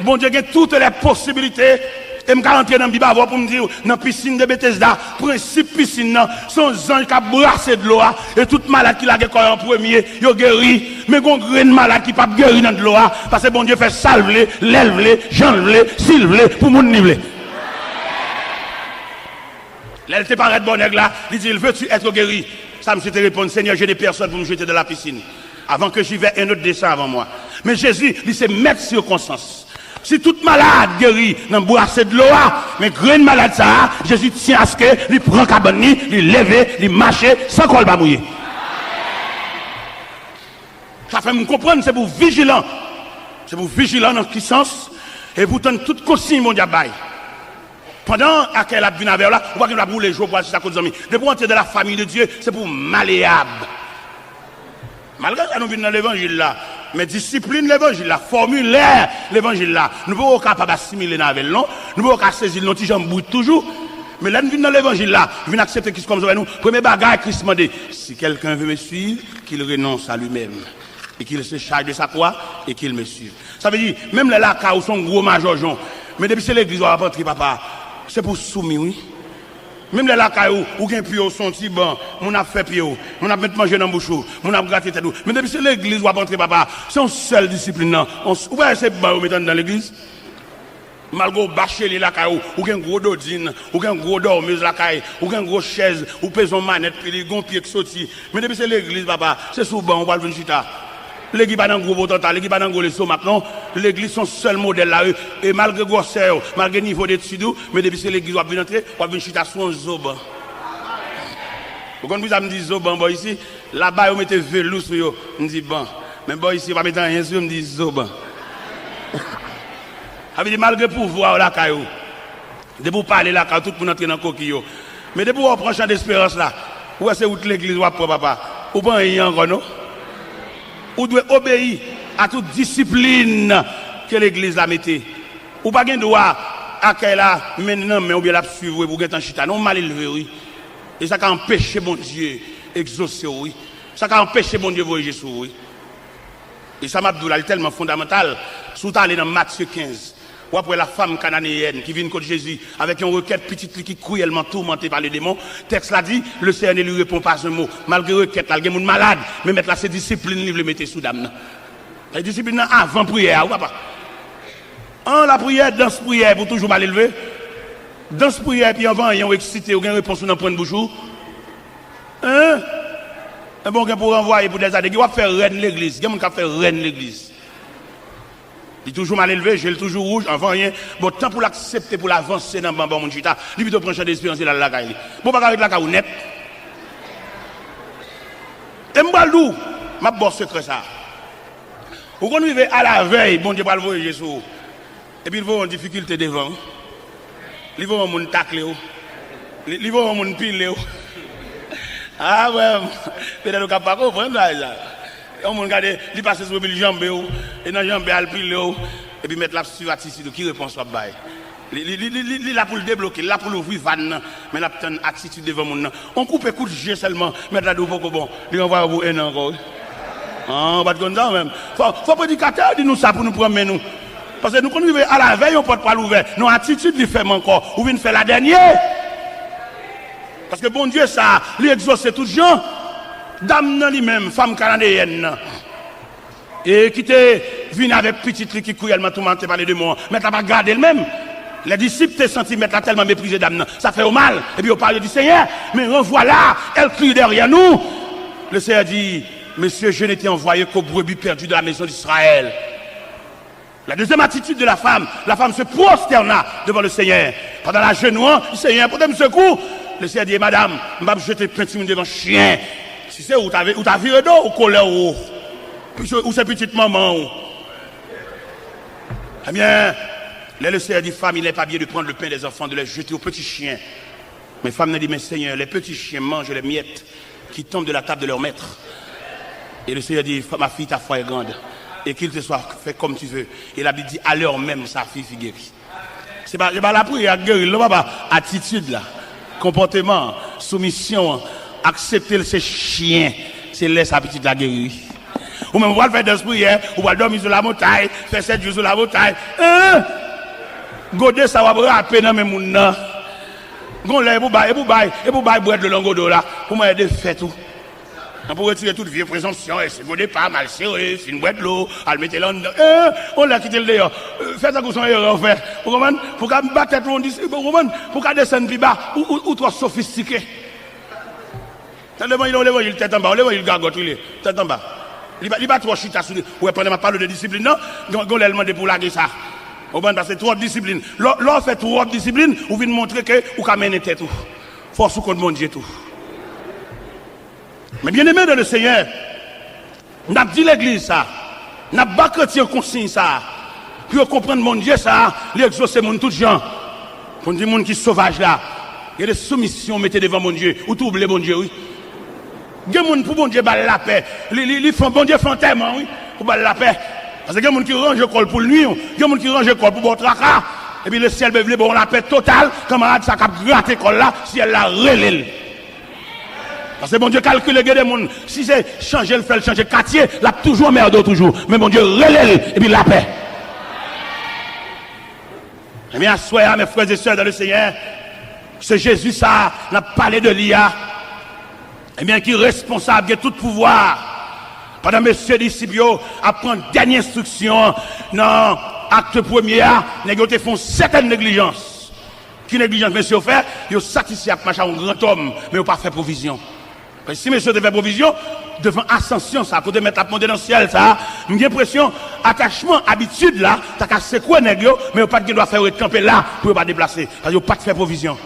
bon Dieu a toutes les possibilités et me rentrer dans Bible pour me dire dans piscine de Bethesda principe piscine son ange qui a brassé de l'eau et toute malade qui l'a corps en premier yo guéri mais gon grain malade qui pas guéri dans de l'eau parce que bon Dieu fait salver l'élève j'enlever s'il pour mon niveau. Là, elle te paraît bon nègre là, il dit, veux-tu être guéri? Ça me te répondre, Seigneur, j'ai des personnes pour me jeter dans la piscine. Avant que j'y vais, un autre descend avant moi. Mais Jésus, il s'est mettre circonstance. Si toute malade guérit dans le bois, c'est de l'eau, mais grain malade ça, Jésus tient à ce que, il prend cabane, il lève, il marche, sans col pas mouiller. Ça fait me comprendre, c'est pour vigilant. C'est pour vigilant dans ce sens, et pour donner toute consigne, mon diable. Pendant qu'elle a vu avec là, on va que les jours pour assister à cause de amis. De pour entrer dans la famille de Dieu, c'est pour malléable. Malgré ça, nous venons dans l'évangile là. Mais discipline l'évangile là, formulaire l'évangile là. Nous ne pouvons pas capable assimiler avec non. Nous ne pouvons pas saisir nos petits jambes toujours. Mais là, nous venons dans l'évangile là. Nous venons accepter Christ comme ça nous. Premier bagage, Christ m'a dit, si quelqu'un veut me suivre, qu'il renonce à lui-même. Et qu'il se charge de sa croix et qu'il me suive. Ça veut dire, même les là, où sont gros major Jean. Mais depuis que l'église va rentrer, papa. C'est pour soumis, oui. Même les lacailles, ou bien pio, son petit banc, on a fait pio, on a mis manger dans la bouche, on a gratté tête. Mais depuis que l'église va rentrer, papa, c'est une seule discipline. Ou bien c'est bon, mettre dans l'église. Malgré bâcher les lacailles, ou bien gros dodine, ou bien gros dormeuse lacaille, ou bien gros chaise, ou pèse manette, puis les gros pieds qui sortent. Mais depuis que l'église, papa, c'est souvent, on va le chita. L'église pas dans gros potentat, l'église pas dans gros leçon maintenant, l'église son seul modèle là et malgré grosseur, malgré niveau d'études, mais depuis que l'église va venir entrer, va venir chita sur un zoban. Vous comprenez ça me dit zoban bon ici, là-bas on mettait velours sur yo, on dit bon, mais bon ici on va mettre rien sur, on me dit zoban. Ça veut dire malgré pouvoir là caillou. De pour parler là quand tout pour entrer dans coquillot. Mais de pour prendre champ d'espérance là, où est-ce que l'église va pour papa? Ou pas rien encore non? Ou doit obéir à toute discipline que l'église a mettée. Ou pas de droit à qu'elle a maintenant, mais ou bien la suivre pour être en chita. Non, mal élevé, oui. Et ça a empêché mon Dieu exaucer, oui. Ça a empêché mon Dieu voyager sur, oui. Et ça m'a dit, c'est tellement fondamental. Surtout aller dans Matthieu 15. Ou après la femme cananéenne qui vient contre Jésus avec une requête petite qui est cruellement tourmentée par les démons. Texte l'a dit, le Seigneur ne lui répond pas un mot. Malgré requête, il y a des gens malades, mais mettre là, ces disciplines, il le mettait sous dame. La discipline avant prière, ou pas? La prière, dans ce prière, pour toujours mal élevé. Dans ce prière, puis avant, il y a excité, ou une réponse dans le point de bouche. Hein? Un bon gars pour renvoyer pour des années, il va faire reine l'église. Il y a des gens qui faire reine l'église. Il est toujours mal élevé, j'ai le toujours rouge, avant rien. Bon, tant pour l'accepter, pour l'avancer dans le bambam, mon chita, lui, plutôt prendre champ d'espérance dans la caille. Bon, pas avec la caille net. Et m'baldou, ma bosse secret ça. Ou qu'on arrive à la veille, bon Dieu, pas le voir Jésus. Et puis, il va en difficulté devant. Il va en moun tacle, il va en moun pile. Ah ouais, peut-être qu'on ne peut pas comprendre ça. On regarde, il passe sur le jambe, et dans le jambe, il pile, et puis mettre la sur attitude, qui répond sur le bail. Il est là pour le débloquer, là pour l'ouvrir van, mais là pour une attitude devant mon. On coupe coup de jet seulement, mettre là-dedans pour que bon, il envoie vous un encore. Ah, pas de comme ça même. Faut prédicateur dire nous ça pour nous promener nous. Parce que nous quand nous à la veille, on ne peut pas l'ouvrir. Nos attitudes, il fait encore. Ou vient faire la dernière. Parce que bon Dieu, ça, lui exauce tout gens. Dame nan lui-même, femme canadienne. Et qui était venu avec petite qui couille, elle m'a tout parlé de moi. Mais t'as pas gardé elle-même. Les disciples te senti mettre tellement méprisé d'âme. Ça fait au mal. Et puis on parle du Seigneur. Mais revoilà, elle crie derrière nous. Le Seigneur dit, monsieur, je n'étais envoyé qu'aux brebis perdues de la maison d'Israël. La deuxième attitude de la femme se prosterna devant le Seigneur. Pendant la genouant, le Seigneur, pour me secours, le Seigneur dit, madame, je vais jeter peinture devant le chien. Si c'est où t'as viré d'eau ou colère ou c'est petite maman. Eh bien, le Seigneur dit, femme, il n'est pas bien de prendre le pain des enfants, de les jeter aux petits chiens. Mais femme n'a dit, mais Seigneur, les petits chiens mangent les miettes qui tombent de la table de leur maître. Et le Seigneur dit, ma fille, ta foi est grande. Et qu'il te soit fait comme tu veux. Et la Bible dit, à l'heure même, sa fille fut guérie. C'est pas la prière guérir, là, pas attitude là, comportement, soumission, accepter ces chiens, c'est laisser sa petite la guérir. Ou même, on va faire des prières, on va dormir sur la montagne, faire 7 jours sur la montagne. Godé, ça va rapper dans mes mouns. Gon là, et pour bailler boire de l'angodo là, pour m'aider faire tout. On peut retirer toute vieille présomption, et c'est godé pas mal serré, c'est une boîte de l'eau, à le mettre là dedans. On l'a quitté le dehors. Faites ça comme son erreur, frère. Vous comprenez? Pour qu'à battre tête, on dit, vous comprenez? Pour qu'à descendre plus bas, ou trop sophistiqué. Dans l'évangile, tête en bas, l'évangile gargote, il est, tête en bas. Il va trop chita sur lui. Vous prenez ma parole de discipline, non? On l'a demandé pour laguer ça. Vous comprenez? Parce que trop de discipline. L'on fait trop de discipline, vous venez montrer que vous pouvez mener tête tout. Force ou contre mon Dieu tout. Mais bien aimé de le Seigneur, n'a dit l'église ça, n'a pas chrétien consigne ça, pour comprendre mon Dieu ça, l'exaucer mon tout gens, pour dire mon qui sauvage là, il y a des soumissions mettez devant mon Dieu, ou tout oubliez mon Dieu, oui. Il y a des gens pour bon Dieu bat la paix, ils font bon Dieu font tellement, oui, pour battre la paix. Parce que il y a des gens qui rangent le col pour le nuit, il y a des gens qui rangent le col pour bon tracas, et puis le ciel veut bon la paix totale, camarade ça cap gratter col là, si elle la relève. Parce que bon Dieu calcule les gens, si c'est changer le fait, changer le quartier, là toujours merde toujours. Mais bon Dieu relève et puis la paix. Eh bien, soyez mes frères et sœurs dans le Seigneur, ce Jésus ça n'a parlé de l'IA. Eh bien, qui est responsable de tout pouvoir. Pendant monsieur Discipio à prendre dernière instruction, non, acte premier, les gens font certaines négligences. Qui négligence, monsieur, fait, ils sont satisfaits avec machin, un grand homme, mais ils n'ont pas fait provision. Si monsieur devait provision, devant ascension, ça, côté mettre la monter dans le ciel, ça, j'ai l'impression, attachement, habitude là, t'as qu'à secouer négro, mais au pas de doit faire camper là, pour ne pas déplacer. Parce qu'il n'y a pas de faire provision.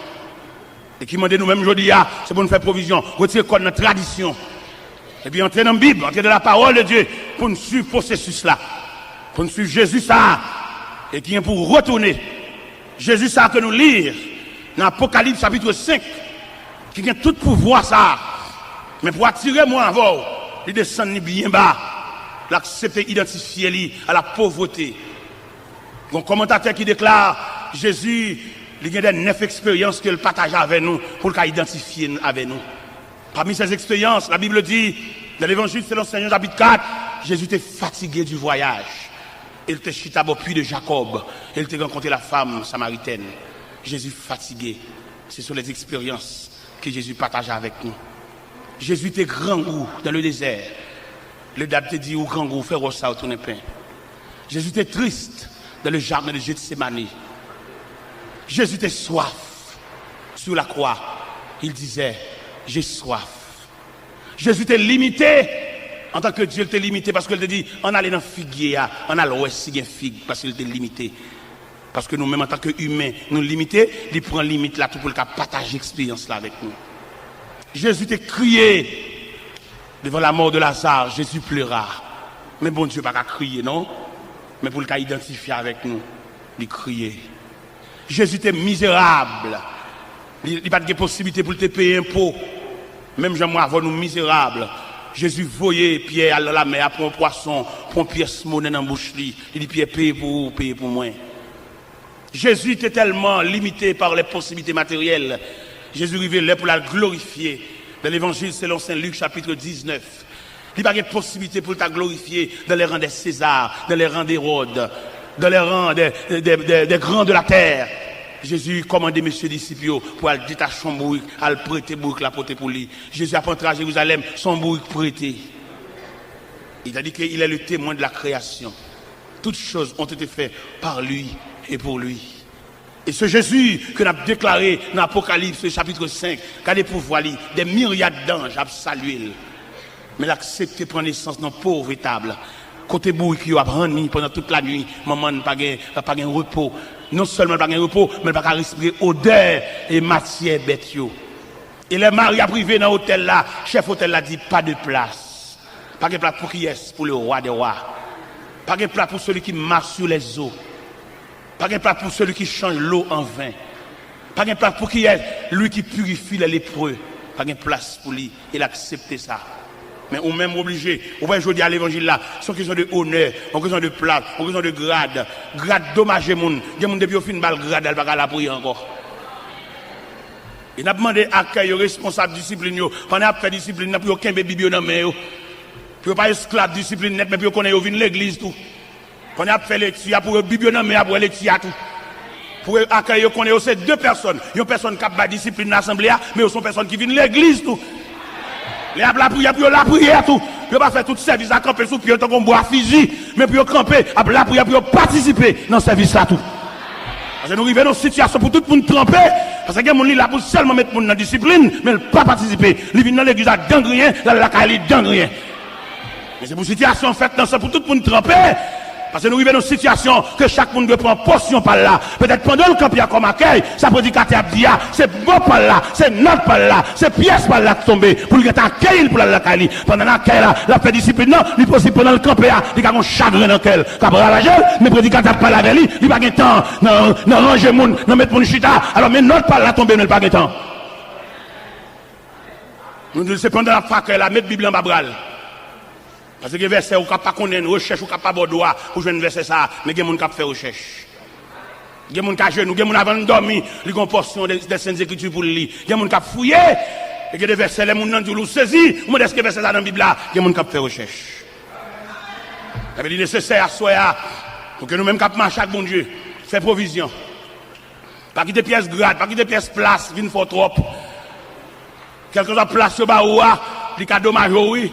Et qui m'a dit nous-mêmes aujourd'hui, c'est pour nous faire provision, retirer quoi notre tradition. Et puis entrer dans la Bible, entrer dans la parole de Dieu, pour nous suivre le processus là. Pour nous suivre Jésus ça, et qui est pour retourner. Jésus ça que nous lire, dans Apocalypse chapitre 5, qui a tout pouvoir ça. Mais pour attirer moi avant, il descend bien bas, l'accepter, identifier lui à la pauvreté. Un commentateur qui déclare Jésus, il y a des 9 expériences qu'il partage avec nous pour qu'il identifie avec nous. Parmi ces expériences, la Bible dit, dans l'évangile selon Saint Jean chapitre 4, Jésus était fatigué du voyage. Il était chita au puits de Jacob. Il était rencontré la femme samaritaine. Jésus fatigué. Ce sont les expériences que Jésus partage avec nous. Jésus était grand goût dans le désert. Le date dit au grand goût, faire au ça, tourner pain. Jésus était triste dans le jardin de Gethsémani. Jésus était soif sur la croix. Il disait, j'ai soif. Jésus était limité. En tant que Dieu, il était limité parce qu'il te dit, on allait dans figuier, on a l'ouest si il y a figue, parce qu'il était limité. Parce que nous-mêmes, en tant qu'humains, nous limités, il prend limite là tout pour le cas partager l'expérience là avec nous. Jésus t'a crié devant la mort de Lazare, Jésus pleura. Mais bon Dieu, pas qu'à crier, non? Mais pour le cas identifier avec nous, il criait. Jésus était misérable. Il n'y a pas de possibilité pour te payer un pot. Même moi, avant nous misérables. Jésus voyait Pierre à la mer, prendre un poisson, prendre une pièce monnaie dans la bouche. Il dit Pierre, paye pour moi. Jésus était tellement limité par les possibilités matérielles. Jésus révélait pour la glorifier. Dans l'évangile selon Saint Luc, chapitre 19. Il n'y a pas de possibilité pour la glorifier dans les rangs des Césars, dans les rangs d'Hérode, dans les rangs des grands de la terre. Jésus commandé mes disciples pour aller détacher son bourrique, à le prêter bourrique, la porter pour lui. Jésus a rentré à Jérusalem, son bourrique prêté. Il a dit qu'il est le témoin de la création. Toutes choses ont été faites par lui et pour lui. Et ce Jésus que nous avons déclaré dans l'Apocalypse chapitre 5, qu'a des pouvoirs, des myriades d'anges a salué. Mais l'accepter prendre naissance dans pauvre table. Côté bourrique qui a rendu pendant toute la nuit, maman n'a pas de repos. Non seulement pas de repos, mais pas de respirer odeur et matière bête. Et les maris a privé dans l'hôtel là, chef hôtel là dit pas de place. Pas de place pour qui est, pour le roi des rois. Pas de place pour celui qui marche sur les eaux. Pas de place pour celui qui change l'eau en vin. Pas de place pour qui est, lui qui purifie les lépreux. Pas de place pour lui. Il accepte ça. Mais on même obligé, on va aujourd'hui à l'évangile là, c'est une question de honneur, une question de place, une question de grade. Grade dommage moun. Il y a moun depuis au fin bal grade, elle va pas la prier encore. Il a demandé à quel responsable discipline, pendant a fait discipline, n'a plus aucun bébé dans main yo. Puis pas esclave discipline net, mais puis connaît yo vinn l'église tout. Pendant a fait lecture pour biblio dans main pour lecture tout. Pour accueillir connaît c'est deux personnes, une personne qui a discipline l'assemblée, mais ils sont personnes qui viennent l'église tout. Les la prière, puis la prière tout. Puis pas faire tout service à camper sous pied tant qu'on boit fusil, mais puis camper, à la prière, puis participer dans le service là tout. Parce que nous arrivons dans une situation pour tout le monde tremper, parce que les gens là pour seulement mettre dans la discipline, mais ne pas participer. Ils viennent dans l'église à rien, dans la caille rien. Mais c'est pour une situation faite dans ça pour tout le monde tremper. Parce que nous arrivons dans une situation que chaque monde doit prendre portion par là. Peut-être pendant le camp, il y a comme accueil, ça prédicateur a dit, c'est bon par là, c'est notre par là, c'est pièce par là qui tombe, pour lui accueillir pour la Cali. Pendant l'accueil là, la fait discipline, non, il possible pendant le camp, il y a un chagrin dans lequel, cabra la gel, mais prédicateur parle avec lui, il n'y a pas de temps, non, ranger moun, non, mettre mon chita, alors mais notre par là tombe, il n'y a pas de temps. Nous, c'est pendant la fac, la mettre Bible en babral. Parce que verset ou pas connaître recherche ou pas bordois pour jouer un verset ça mais il y a des gens qui fait recherche. Il y a des gens qui jeûnent, il y a des gens avant de dormir, ils ont une portion des saintes écritures pour lire. Il y a des gens qui fouillé et il y a des versets les gens qui ont saisi, ou est-ce que verset ça dans la Bible là, il y a des gens qui fait recherche. Ça veut dire nécessaire à soi pour que nous-mêmes qui marchons chaque bon Dieu, faire provision. Pas quitter pièces grade, pas quitter pièces place, vinn faut trop. Quelque chose à place sur baoua, les cadeaux major oui.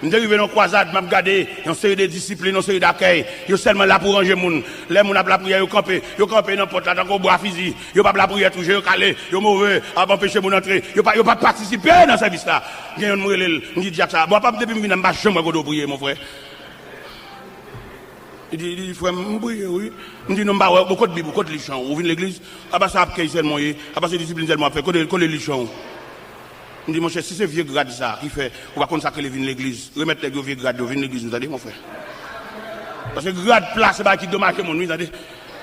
Nous arrivons dans la croisade, nous avons regardé une série de disciplines, une série d'accueil. Ils sont seulement là pour ranger les gens. Les gens ont la prière, ils campent dans la porte, là, dans le bois physique. Ils n'ont pas la prière toucher, ils calé, ils sont mauvais, ils n'ont empêché mon entrée. Ils n'ont pas participé dans ce service là. Il y a un mourir, on dit Jack ça. Bon, pas depuis que je ne vais jamais prier, mon frère. Il dit, frère, je prie, oui. Je dis, non, beaucoup de Bible, beaucoup de lichons. Vous venez de l'église, ah bah ça a accueil seulement, ah bah c'est discipline seulement fait, que les lichons. Je dis, mon cher, si c'est vieux grade ça, qui fait, on va consacrer les vignes de l'église, remettre les vieux grades de vignes de l'église, vous avez dit, mon frère. Parce que grade place, c'est pas qui dommage que mon nuit, vous avez dit.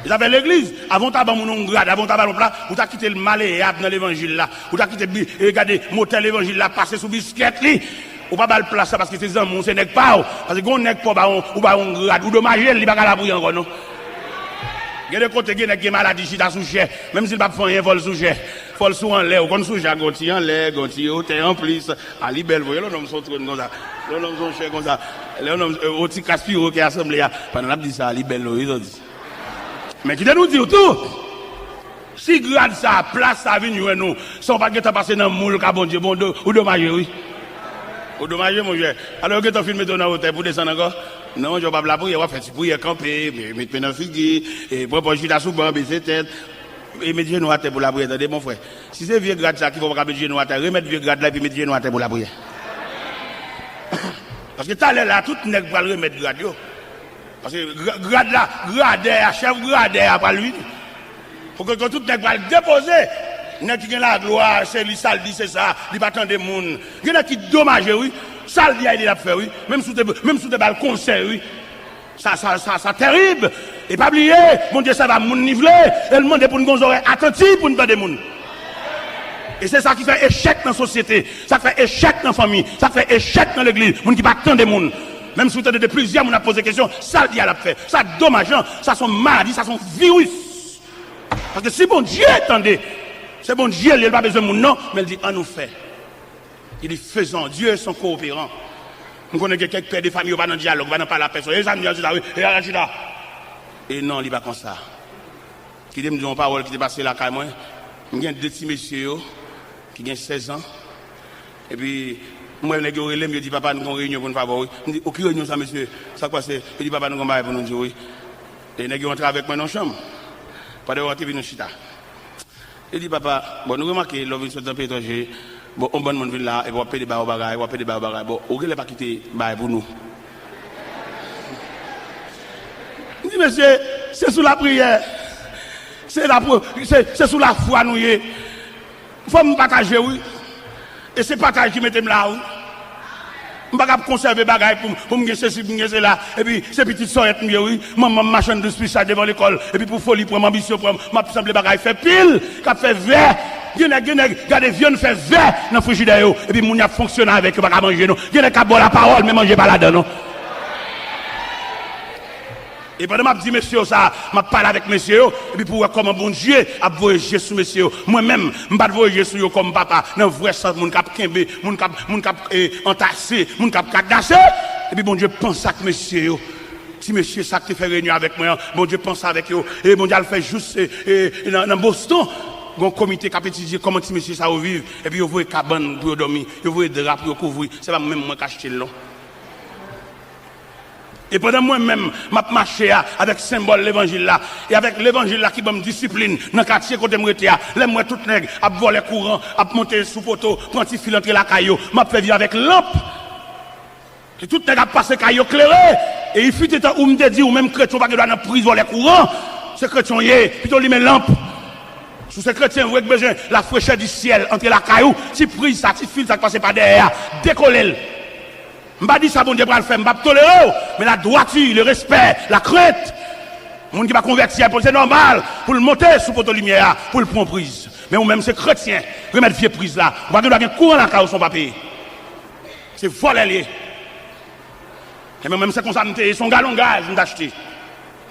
Ils avaient l'église, avant d'avoir mon grade, avant d'avoir mon plat, vous avez quitté le malléable dans l'évangile là, vous avez quitté, regardez, motel l'évangile là, passé sous biscuit, ou pas le place parce que c'est un c'est n'est pas, parce que on n'est pas, ou pas on grade, ou dommage, il n'y a pas la bouille encore, non. Il y a des côtés qui ont maladie, qui sont sous même s'il ne va pas faire un vol sous vol sous en l'air, ou qu'on sous gonti en l'air, gonti au terre en plus, à libelle, vous voyez, l'homme sont trop comme ça, l'homme sont chers comme ça, l'homme au petit caspiro qui est assemblé, pendant la dit ça, à libelle, ils ont dit. Mais qui nous dit tout, si grade ça, place ça, vient nous, sans pas que tu passes dans le moule, bon Dieu, bon, ou dommage, oui. Ou dommage, mon Dieu. Alors que tu as filmé ton hôtel pour descendre encore? Non, je ne vais pas la prier, on va faire une prière camper, mettre dans le figuier, et proposer la soupe, baisser tête, et mettre genoux à terre pour la prière. Attendez, mon frère. Si c'est vieux grade ça, qu'il faut pas mettre genoux à terre, remettre vieux grade là, et mettre genoux à terre pour la prière. Parce que tu as là, tout le monde va remettre grade là. Parce que grade là, grade, chef grade, pas lui. Pour que tout le monde va le déposer. Il y a qui a la gloire, c'est lui, ça dit, c'est ça, il n'y a pas tant de monde. Il y a qui dommage, oui. Ça, il a fait, oui. Même sous des balles concert, oui. Ça, terrible. Et pas oublier, mon Dieu, ça va moun niveler. Et le monde est pour nous oreilles attentives pour nous donner des monde. Et c'est ça qui fait échec dans la société. Ça fait échec dans la famille. Ça fait échec dans l'église. Moun qui pas tant de monde. Même si vous avez de plusieurs, on a posé des questions. Ça, il a fait. Ça, dommageant. Ça, sont maladies, ça, sont virus. Parce que si bon Dieu, attendez. C'est bon Dieu, il n'a pas besoin de mon nom, mais il dit, en nous fait. Il dit, faisons. Dieu est son coopérant. Nous connaissons quelques pères de famille, on va dans le dialogue, on va dans pas la personne. Et ça, et non, il n'est pas comme ça. qui me dit une parole qui est passée là, quand moi. Il y a deux petits messieurs qui ont 16 ans. Et puis, moi, je me dis, papa, nous avons une réunion pour nous faire. Je dis, aucune réunion, ça, monsieur. Ça passe. Je dis, papa, nous avons pour nous dire oui. Et nous rentrent avec moi dans la chambre. Pas de rentrer, nous chita. Je dis, papa, bon, nous remarquons, l'homme vient de pétranger. Bon, on bonne monde vient là, et on va payer des barres au bagage, on va payer des barres au bagage. Bon, on ne va pas quitter barres pour nous. Je dis, monsieur, c'est sous la prière. C'est sous la foi, nous. Il faut me partager, oui. Et c'est partage qui mettez là, oui. Je ne peux pas conserver des bagages pour me ceci, pour me là. Et puis, ces petites soeurs, oui. Maman, machin de spécial devant l'école. Et puis, pour folie, pour ambition, pour ma semble bagages, fait pile, qui fait vert. Regardez, viande fait vert dans le frigidaire. Et puis, mon a fonctionné avec eux, pas manger, non. Il y a qui boire la parole, mais manger pas là-dedans, non. Et pendant que je dis, monsieur, ça, je parle avec monsieur, et puis pour voir comment bon Dieu a voyagé sur monsieur. Moi-même, je ne vais pas voyager sur eux comme papa. Dans le vrai sens, mon cap kembe, mon cap entassé, mon cap kadassé. Et puis bon Dieu pense à monsieur. Si monsieur, ça qui fait réunion avec moi, bon Dieu pense avec eux. Et bon Dieu le fait juste dans Boston. Un comité qui a étudié comment si monsieur ça vivre. Et puis vous voyez cabane pour dormir, vous voyez drap pour couvrir. C'est pas même moi qui achète là. Et pendant moi-même, je marche avec le symbole de l'évangile là. Et avec l'évangile là qui me discipline dans le quartier côté de là, moi tout nègre, à voler courant, à monter sous poteau, prendre un fil entre la caillou, m'a fait vivre avec lampe. Et tout nègre a passé caillou éclairé. Et il fut temps où me dit, ou même chrétien, pas que dans la prise voler courant, ce chrétien y est, plutôt lui met lampe. Sous ce chrétien, vous avez besoin de la fraîcheur du ciel entre la caillou, si prise ça, si fil ça passe par derrière, décoller. Je ne dis pas ça, bon Dieu, pour le faire, je ne vais pas tolérer, mais la droiture, le respect, la crainte, le monde qui va convertir, c'est normal, pour le monter sous poteau lumière, pour le prendre prise. Mais ou même c'est chrétien, remettre vieux prise là, on va donner un courant dans la caille, son papier. C'est voler. Et même c'est comme ça, son galon gaz, je acheté.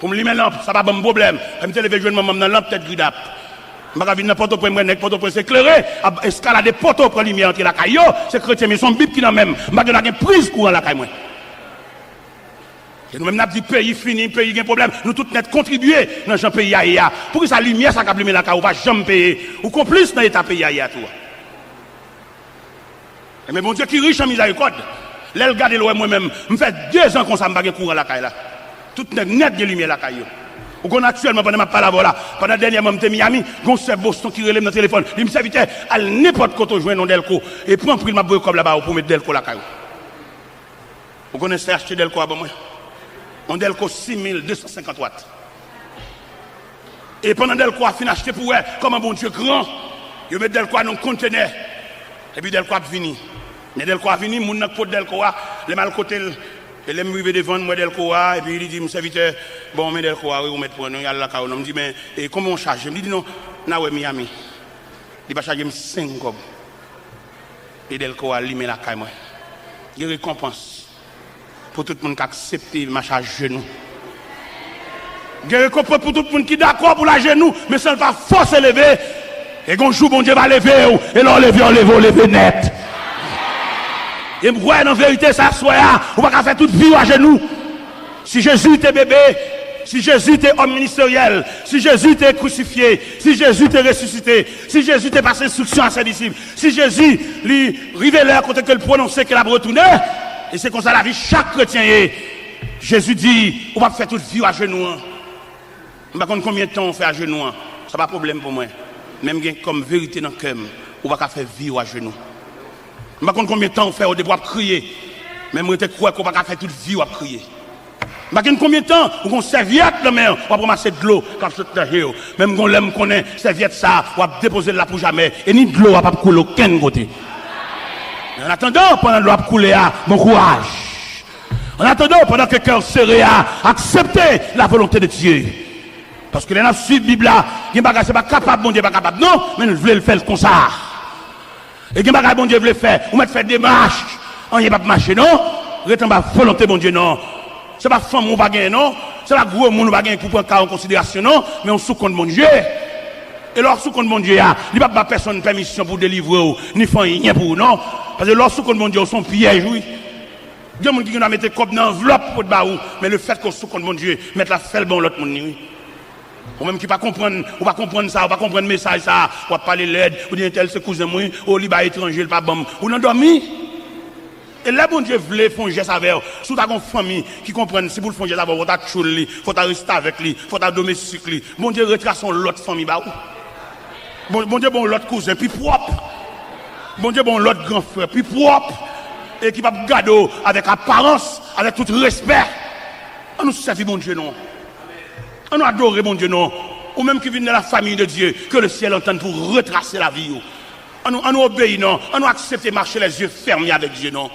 Pour me mettre lampe, ça va pas un problème. Je me téléviser, je me dans lampe, tête gridap. Je ne vais pas venir n'importe quoi, Port-au-Prince c'est éclairé, escalader poteau pour lumière entre la caillou, c'est chrétien, mais son bip qui n'a même, je vais donner une prise courant la caille. Et nous-mêmes, nous avons dit pays fini, pays qui a un problème, nous tous net contribuer dans ce pays aïe. Pour que sa lumière, ça capte la caille, on va jamais payer. Ou complice dans l'état pays aïe tout. Mais mon Dieu qui riche en miséricorde, là, regardez le moi-même, je fais 2 ans qu'on s'en bat courant la caille là. Tout net de lumière la caille. Ou qu'on actuellement, pendant ma parole là, pendant dernièrement, je suis Miami, on se Boston qui relève dans le téléphone. Il me servit à n'importe quoi, je joue dans Delco. Et prends pris ma boue comme là-bas pour mettre Delco la caille. Vous connaissez acheter Delco à moi? On Delco 6250 watts. Et pendant Delco a fini acheter pour elle, comme un bon Dieu grand, il met Delco dans un conteneur. Et puis Delco a fini. Mais Delco a fini, mon n'a pas Delco, les mal côté. Et les m'arriver devant moi Delco et puis il dit mon serviteur bon mais Delco oui on met pour nous y a la caille on me dit mais et comment on charge? Je me dit non na ouais Miami. Il va charger 5 cob. Et Delco a limé la caille moi. Il récompense pour tout le monde qui accepte ma charge genou. Il récompense pour tout le monde qui d'accord pour la genou mais ça ne va forcer lever et quand jour bon Dieu va lever et l'on lever net. Et me croire en vérité, ça soit, on va faire toute vie à genoux. Si Jésus était bébé, si Jésus était homme ministériel, si Jésus était crucifié, si Jésus était ressuscité, si Jésus était passé instruction à ses disciples, si Jésus lui révélait à côté que le prononçait qu'il a retourné, et c'est comme ça la vie, chaque chrétien est. Jésus dit, on va faire toute vie à genoux. Je ne sais pas combien de temps on fait à genoux. Ça n'a pas de problème pour moi. Même comme vérité dans le cœur, on va faire vie à genoux. Je ne sais pas combien de temps on fait au début à crier. Même si on va faire toute vie à crier. Je ne sais pas combien de temps on serviette la main, on va ramasser de l'eau quand je suis là. Même si on l'aime connaît, serviette ça, on va déposer là pour jamais. Et ni de l'eau va pas couler aucun côté. En attendant, pendant que l'eau va couler, bon courage. En attendant, pendant que le cœur serré, accepter la volonté de Dieu. Parce que les gens suivent la Bible, ils ne sont pas capables, bon Dieu, pas capable. Non, mais nous voulons le faire comme ça. Et que bagage bon Dieu veut faire, ou mettre faire des marches, on n'y a pas marcher non, retenez pas volonté bon Dieu non. C'est pas femme ou pas gagner non, c'est pas gros monde ou pas gagner pour prendre cas en considération non, mais on sous compte bon Dieu. Et lorsque sous compte bon Dieu il pas personne permission pour délivrer ou ni faire rien pour non, parce que lorsque sous compte bon Dieu son piège oui. Dieu monde qui nous mettre comme dans enveloppe pour baou, mais le fait qu'on sous compte bon Dieu mettre la fait bon l'autre monde oui. Ou même qui pas comprendre, ou pas comprendre ça, ou pas comprendre message ça, ou pas parler l'aide, ou dire tel c'est cousin moi, ou liba étranger, le pas bon, ou non dormi. Et là, bon Dieu voulait faire un geste avec eux. Si tu as une famille qui comprend, si vous le faites un geste avec eux, il faut que faut rester avec lui, il faut que domestique lui. Bon Dieu retrace l'autre famille. Bon Dieu, bon l'autre cousin, puis propre. Bon Dieu, bon l'autre grand frère, puis propre. Et qui va garder avec apparence, avec tout respect. On nous servir bon Dieu, non. On nous adorer bon Dieu, non. Ou même qui viennent de la famille de Dieu, que le ciel entende pour retracer la vie. On nous obéit, non. On nous accepte marcher les yeux fermés avec Dieu, non.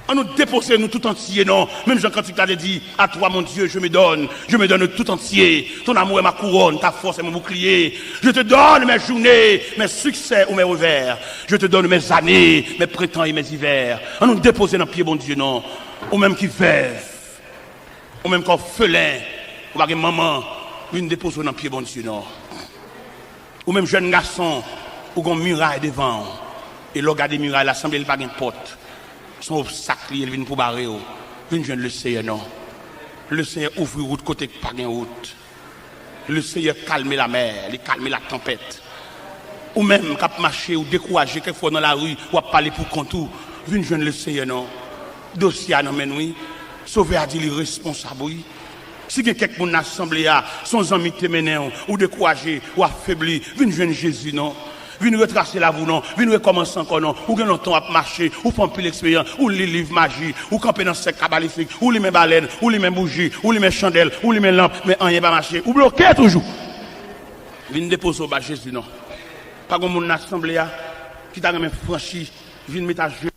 On nous déposer nous tout entier, non. Même Jean Cantique t'avait dit, à toi mon Dieu, je me donne tout entier. Ton amour est ma couronne, ta force est mon bouclier. Je te donne mes journées, mes succès ou mes revers. Je te donne mes années, mes printemps et mes hivers. On nous déposer dans le pied, bon Dieu, non. Ou même qui veuve, ou même qu'on félin, ou pas maman, une déposer dans le pied, bon Dieu, non. Ou même jeune garçon, ou qu'on muraille devant. Et le regarde des murailles, l'assemblée, il pas de porte. Son obstacle, il vient pour barrer. Il vient le Seigneur, non. Le Seigneur ouvre route côté pas de route. Le Seigneur calme la mer, il calme la tempête. Ou même, quand marcher ou décourager quelquefois dans la rue, ou parler pour contour, il vient le Seigneur, non. Dossier à nous, oui. Sauver à dire responsable, oui. Si quelqu'un dans l'assemblée, son ami te mène, ou décourager, ou affaibli, il vient Jésus, non. Viens retracer la vous non, viens recommencer encore non, ou gagne temps à marcher, ou faire un peu l'expérience, ou les livres magie, ou camper dans ce cabalistique, ou les mêmes baleines, ou les mêmes bougies, ou les mêmes chandelles, ou les mêmes lampes, mais rien pas marcher, ou bloquer toujours. Viens déposer au bas Jésus non. Pas comme mon assemblée qui t'a même franchi, viens mettre à genoux.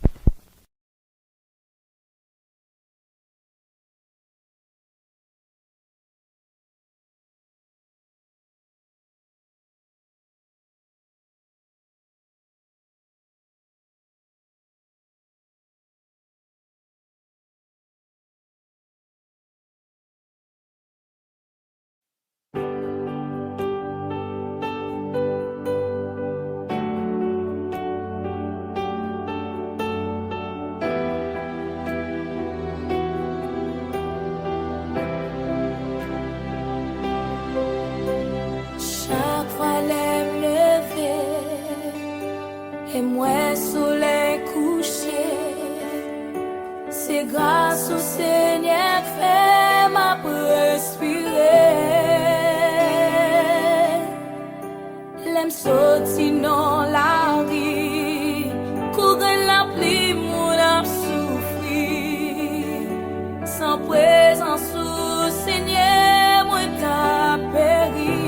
Et moi soleil couché, c'est grâce au Seigneur que fait ma respirer. L'aime sorti dans la vie, courir la pluie, mon âme souffrir. Sans présence au Seigneur, moi t'as péri.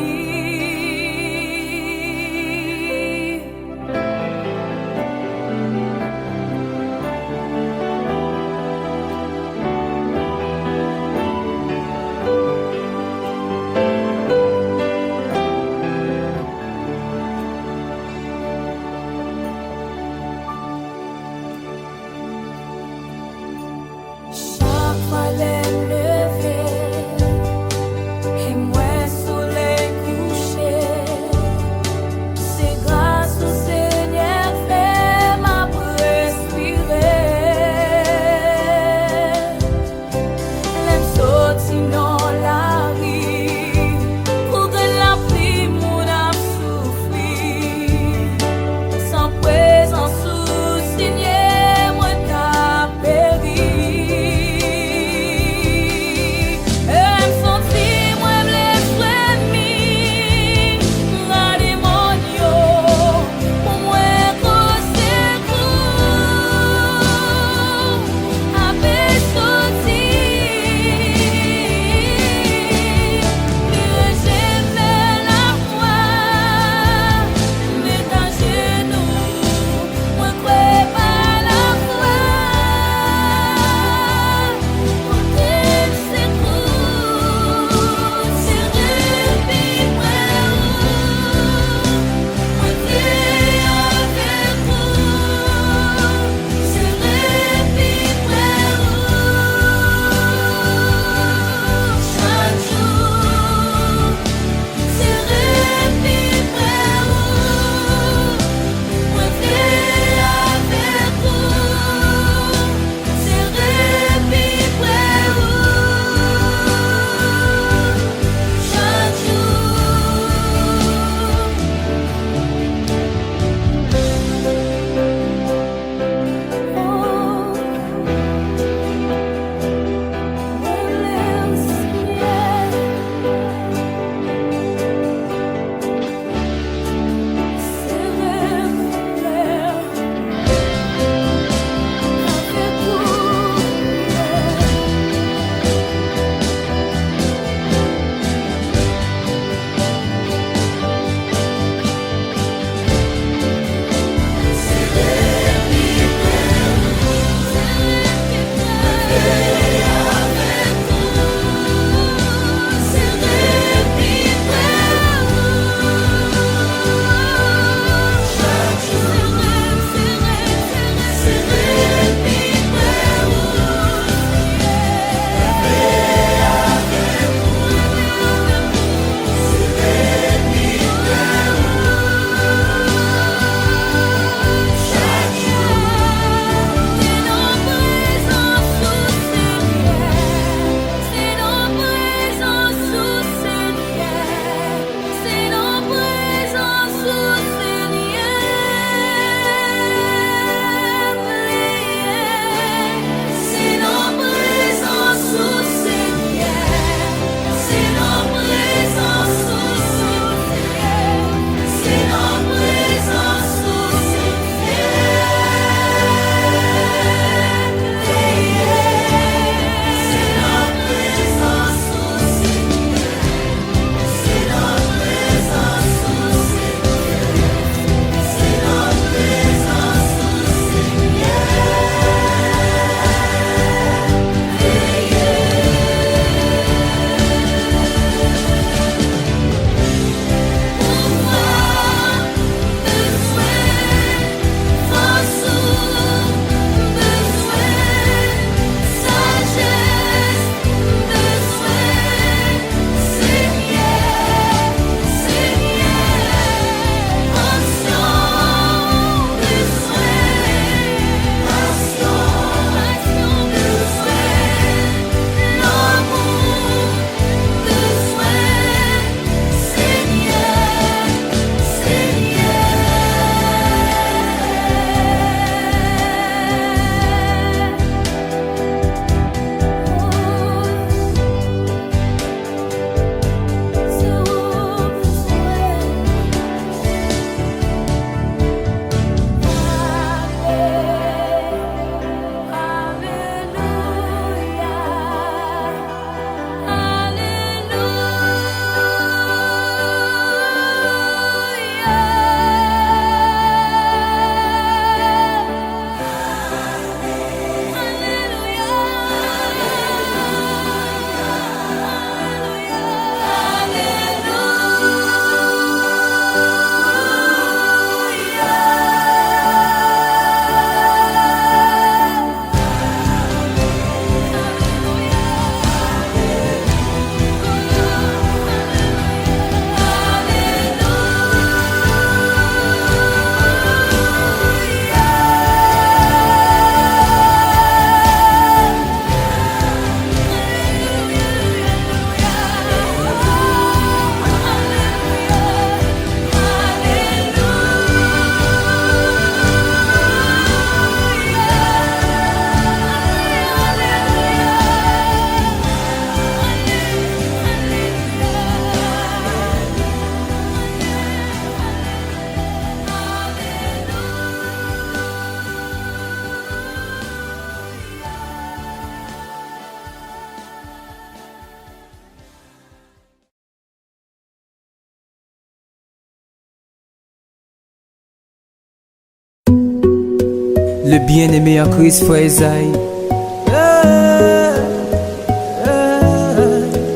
le bien-aimé en Christ, frère Isaïe.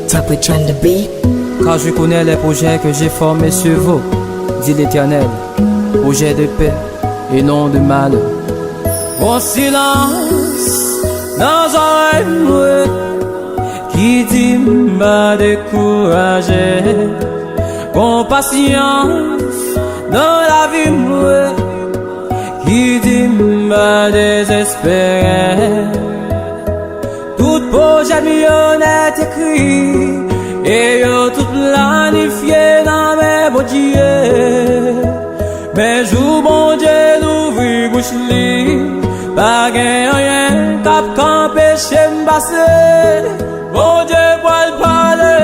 Top it on the beat. Car je connais les projets que j'ai formés sur vous, dit l'Éternel, projets de paix et non de mal. Bon silence dans un oreille qui dit m'a découragé. Bon patience dans la vie moi qui dit m'a désespéré. Tout projet millionnaire écrit et yo tout planifié dans mes beaux dieux. Mais jour bon Dieu l'ouvri bouche li, pas gain rien cap qu'empêcher m'passer. Bon Dieu va le parler.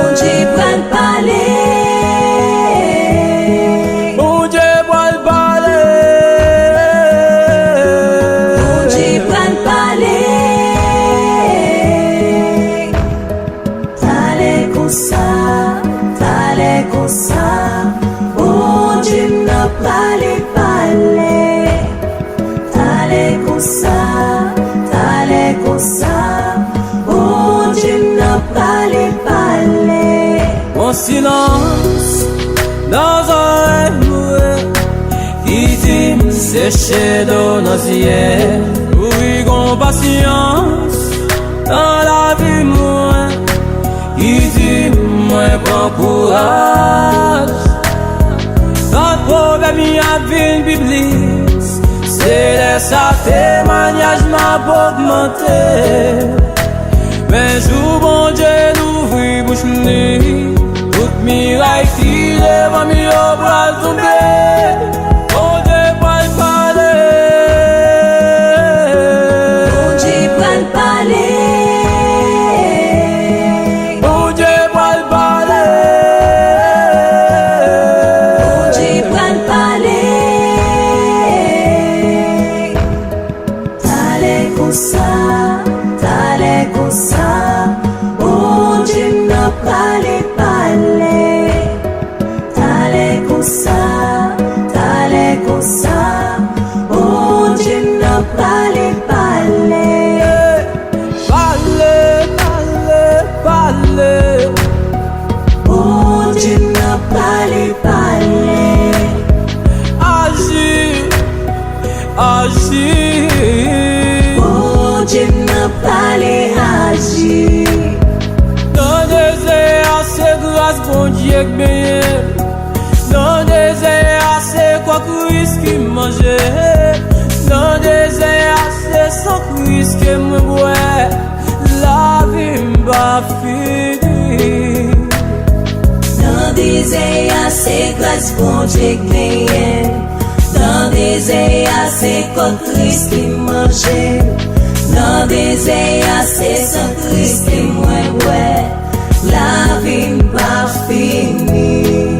Bon Dieu va le parler. Bon Dieu va le parler. Bon Dieu va le parler. T'allais comme ça, t'allais comme ça. Bon Dieu n'a pas les parler. T'allais comme ça, t'allais comme ça. Bon Dieu n'a pas les parler. Mon silence dans un mouet qui dit sécher d'eau dans ciel. Oui, gon patience dans la vie moi qui dit moi prends courage. Tant de problèmes y a une biblique, c'est les sa témoignage m'a augmenté. Mais jour bon Dieu l'ouvri bouche li, toute miraille qui devant mi au bras tomber. Bon Dieu va le parler. Bon Dieu va le parler. Bon Dieu va le parler. Bon Dieu va le parler. T'allais comme ça, t'allais comme ça. Bon Dieu n'a pas les parler. T'allais comme ça, t'allais comme ça. Bon Dieu n'a pas les parler. Parler, parler, parler. Bon Dieu n'a pas les parler. Agir, agir. Bon Dieu n'a pas les agir. Dans des airs assez grâce, bon Dieu que bien. Dans des airs assez quoi Christ qui mangeait. Dans des airs assez sans Christ que me boit. La vie m'a fini. Dans des airs assez grâce, bon Dieu gagne. Dans des airs assez quoi Christ qui mangeait. Dans des airs assez sans Christ qui moi ouais. La vie m'a fini.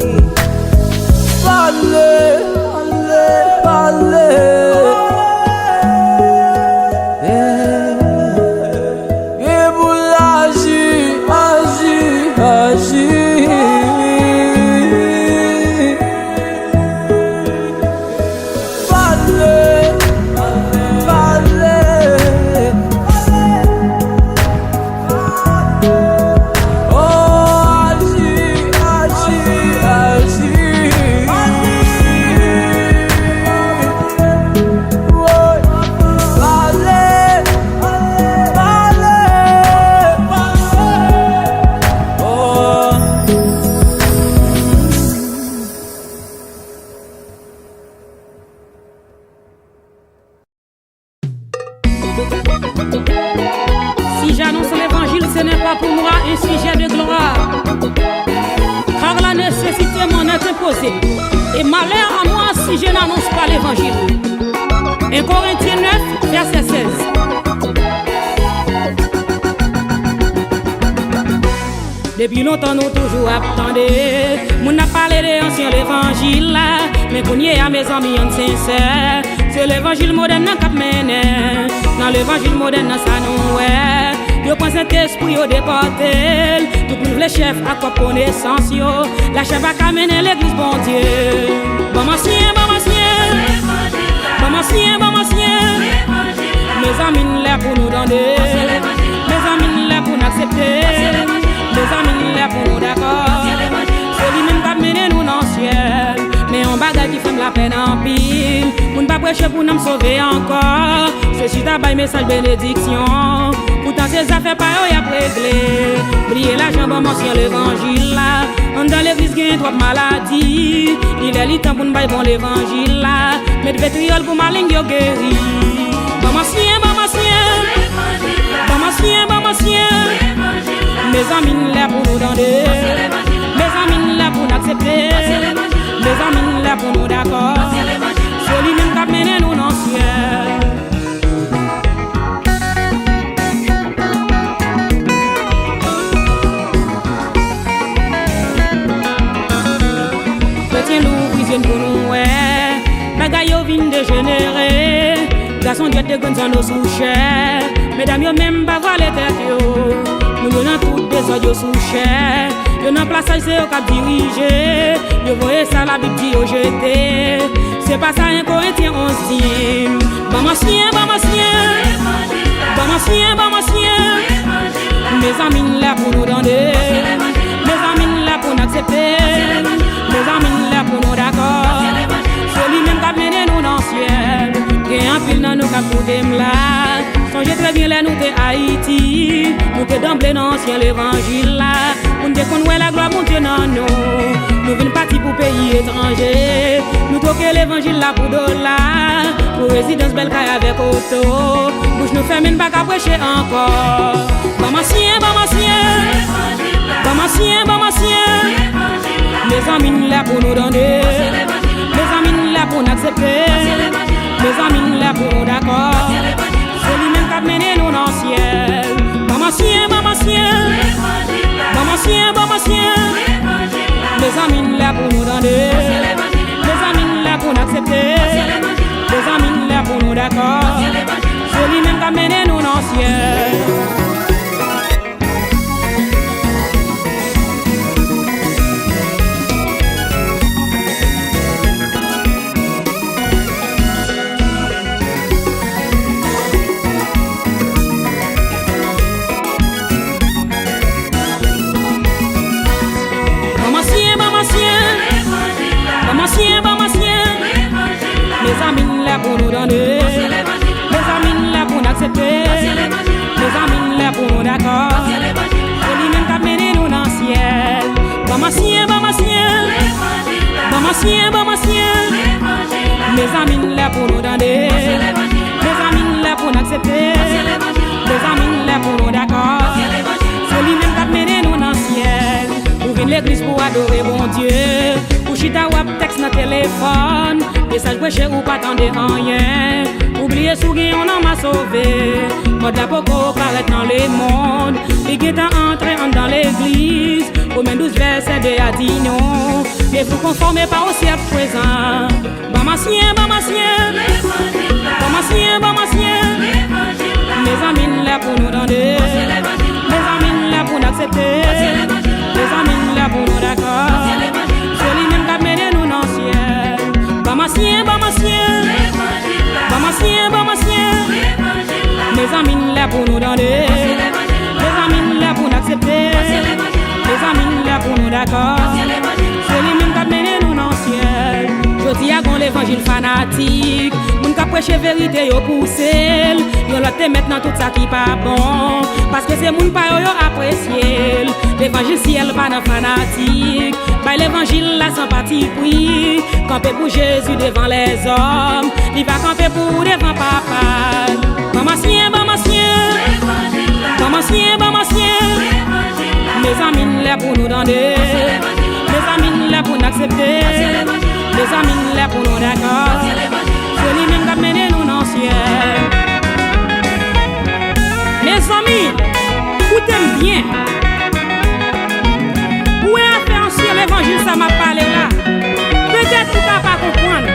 Parler, parler, parler. Et pour agir, agir, agir. Parler, parler, parler. Oh, agir, agir, agir. Ouais. Parler, parler, parler. Oh. Si j'annonce l'évangile, ce n'est pas pour moi un sujet de gloire. Car la nécessité m'en est imposée. Et malheur à moi si je n'annonce pas l'évangile. 1 Corinthiens 9, verset 16. Depuis longtemps, nous toujours attendons. Mon a parlé de l'ancien l'évangile. Mais qu'on y est à mes amis en sincère. C'est l'évangile moderne qui mène. Dans l'évangile moderne, ça nous est. Yo prend cet esprit au déporté. Tout le monde les chefs à quoi connaissance yo. La chef a qu'à mener l'église bon Dieu. Bon ancien, bon ancien. demander. Mes amis là pour nous accepter. Mes amis là pour nous d'accord. C'est lui-même qui a mené nous dans le ciel. Mais on bagaille qui fait la peine en pile. On ne pas prêcher pour nous sauver encore. C'est si t'as bail message bénédiction. Pourtant ces affaires pas y a réglé. Briller l'argent bon mention l'évangile là. On dans l'église gagne trop maladie. Il est le temps pour nous bailler bon l'évangile là. Mettre vétriol pour maling yo guéri. Bon mention, bon mention. Bon mention, bon mention. Mes amis là pour nous demander. Mes amis là pour nous accepter. Mes amis là pour nous d'accord. C'est lui-même qui a mené nous dans le ciel. Chrétien l'ouvre pour nous, ouais. Bagaille yo vin dégénéré. Garçon Dieu te gonne nos sous-chers. Mesdames yo même pas voir les têtes yo. Nous donnons tout des autres sous-chers. Yo nan place c'est yo qui dirigé. Yo voyez ça la Bible dit yo jeté. C'est pas ça un Corinthien 11e. Bon monsieur, bon monsieur. Bon monsieur, bon monsieur. Mes amis là pour nous demander. Mes amis là pour nous accepter. Mes amis là pour nous d'accord. C'est lui-même qui a mené nous dans le ciel. Et un pile dans nous qui a coûté là. Songez très bien là nous t'es Haïti. Nous t'es d'emblée dans l'ancien l'évangile là. On dit qu'on voit la gloire monter dans nous. Nous venons partir pour pays étranger. Nous toquons l'évangile là pour $. Pour résidence belle caille avec auto. Bouche nous ferme pas qu'à prêcher encore. Bon monsieur, bon monsieur. Bon monsieur, bon monsieur. Mes amis là pour nous donner. Mes amis là pour nous accepter. Mes amis là pour nous d'accord. C'est lui-même qui a mené nous dans le ciel. Bon monsieur, bon monsieur. Bon monsieur, bon monsieur. Mes amis là pour nous donner. Mes amis là pour nous accepter. Mes amis là pour nous d'accord. C'est lui-même qui a mené nous dans le ciel. Mes amis là pour nous donner. Mes amis là pour nous accepter. Mes amis là pour nous d'accord. C'est lui-même qui a mené nous dans le ciel. Bon monsieur, bon monsieur. Bon monsieur, bon monsieur. Mes amis là pour nous donner. Mes amis là pour nous accepter. Mes amis là pour nous d'accord. C'est lui-même qui a mené nous dans le ciel. Nous venons l'église pour adorer bon Dieu. Ou chita wap texte dans téléphone. Message prêché ou pas attendre rien. Oubliez sous qui on en m'a sauvé. Mode la poco paraît dans les mondes. Les qui est entré dans l'église. Romains 12 verset 2 a dit non. Mais vous conformez pas au siècle présent. Bon monsieur, bon monsieur. Bon monsieur, bon monsieur. Mes amis là pour nous donner. Mes amis là pour nous accepter. Mes amis là pour nous d'accord. C'est lui-même qui a mené nous dans le ciel. Bon monsieur, bon monsieur. Bon monsieur, bon monsieur. Mes amis là pour nous donner. Mes amis là pour nous accepter. Mes amis là pour nous d'accord. C'est lui-même qui a mené nous dans le ciel. Je dis à l'évangile fanatique. Moun ka prêcher vérité yo poussé. Yo l'autre maintenant tout ça qui pas bon. Parce que c'est moun pa yo apprécié. L'évangile ciel pas dans fanatique. Bah l'évangile là sans parti pris. Camper pour Jésus devant les hommes. Il va camper pour devant papa. Bon monsieur, bon monsieur. Bon monsieur, bon monsieur. Mes amis là pour nous donner. Mes amis là pour nous accepter. Mes amis là pour nous d'accord. C'est lui-même qui a mené nous dans le ciel. Mes amis, écoutez bien. Où est affaire sur l'évangile, ça m'a parlé là. Peut-être que vous ne pas comprendre.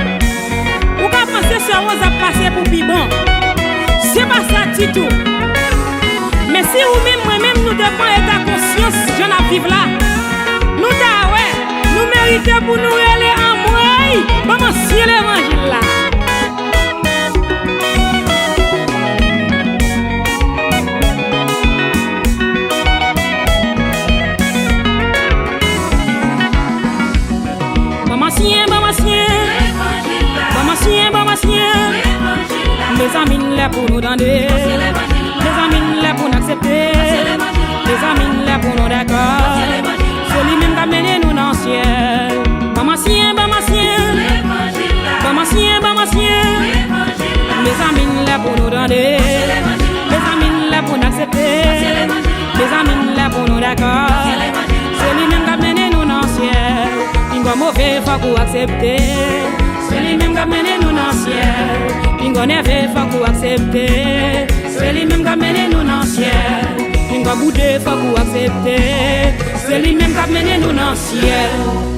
Vous pouvez penser que ça va passer pour plus bon. C'est pas ça du tout. Mais si vous-même, moi-même, nous devons être à conscience, je n'en vive là. Nous nous méritons pour nous aller en moi. Maman, si l'évangile là. ancien, bon ancien. Bon ancien, bon ancien. Mes amis là pour nous donner. Les amis là pour nous accepter. Les amis là pour nous d'accord. C'est lui-même qui a mené nous dans le ciel. Bon ancien, bon ancien. Bon ancien, bon ancien. Les amis là pour nous donner. Les amis là pour nous accepter. Les amis là pour nous d'accord. C'est lui-même qui a mené nous dans le ciel. Pingo mauvais faut qu'on accepter. C'est lui-même qui a mené nous dans le ciel. Pingo nerveux faut qu'on accepter. C'est lui-même qui a mené nous dans le ciel. Pingo boudé faut qu'on accepter. C'est lui-même qui a mené nous dans le ciel.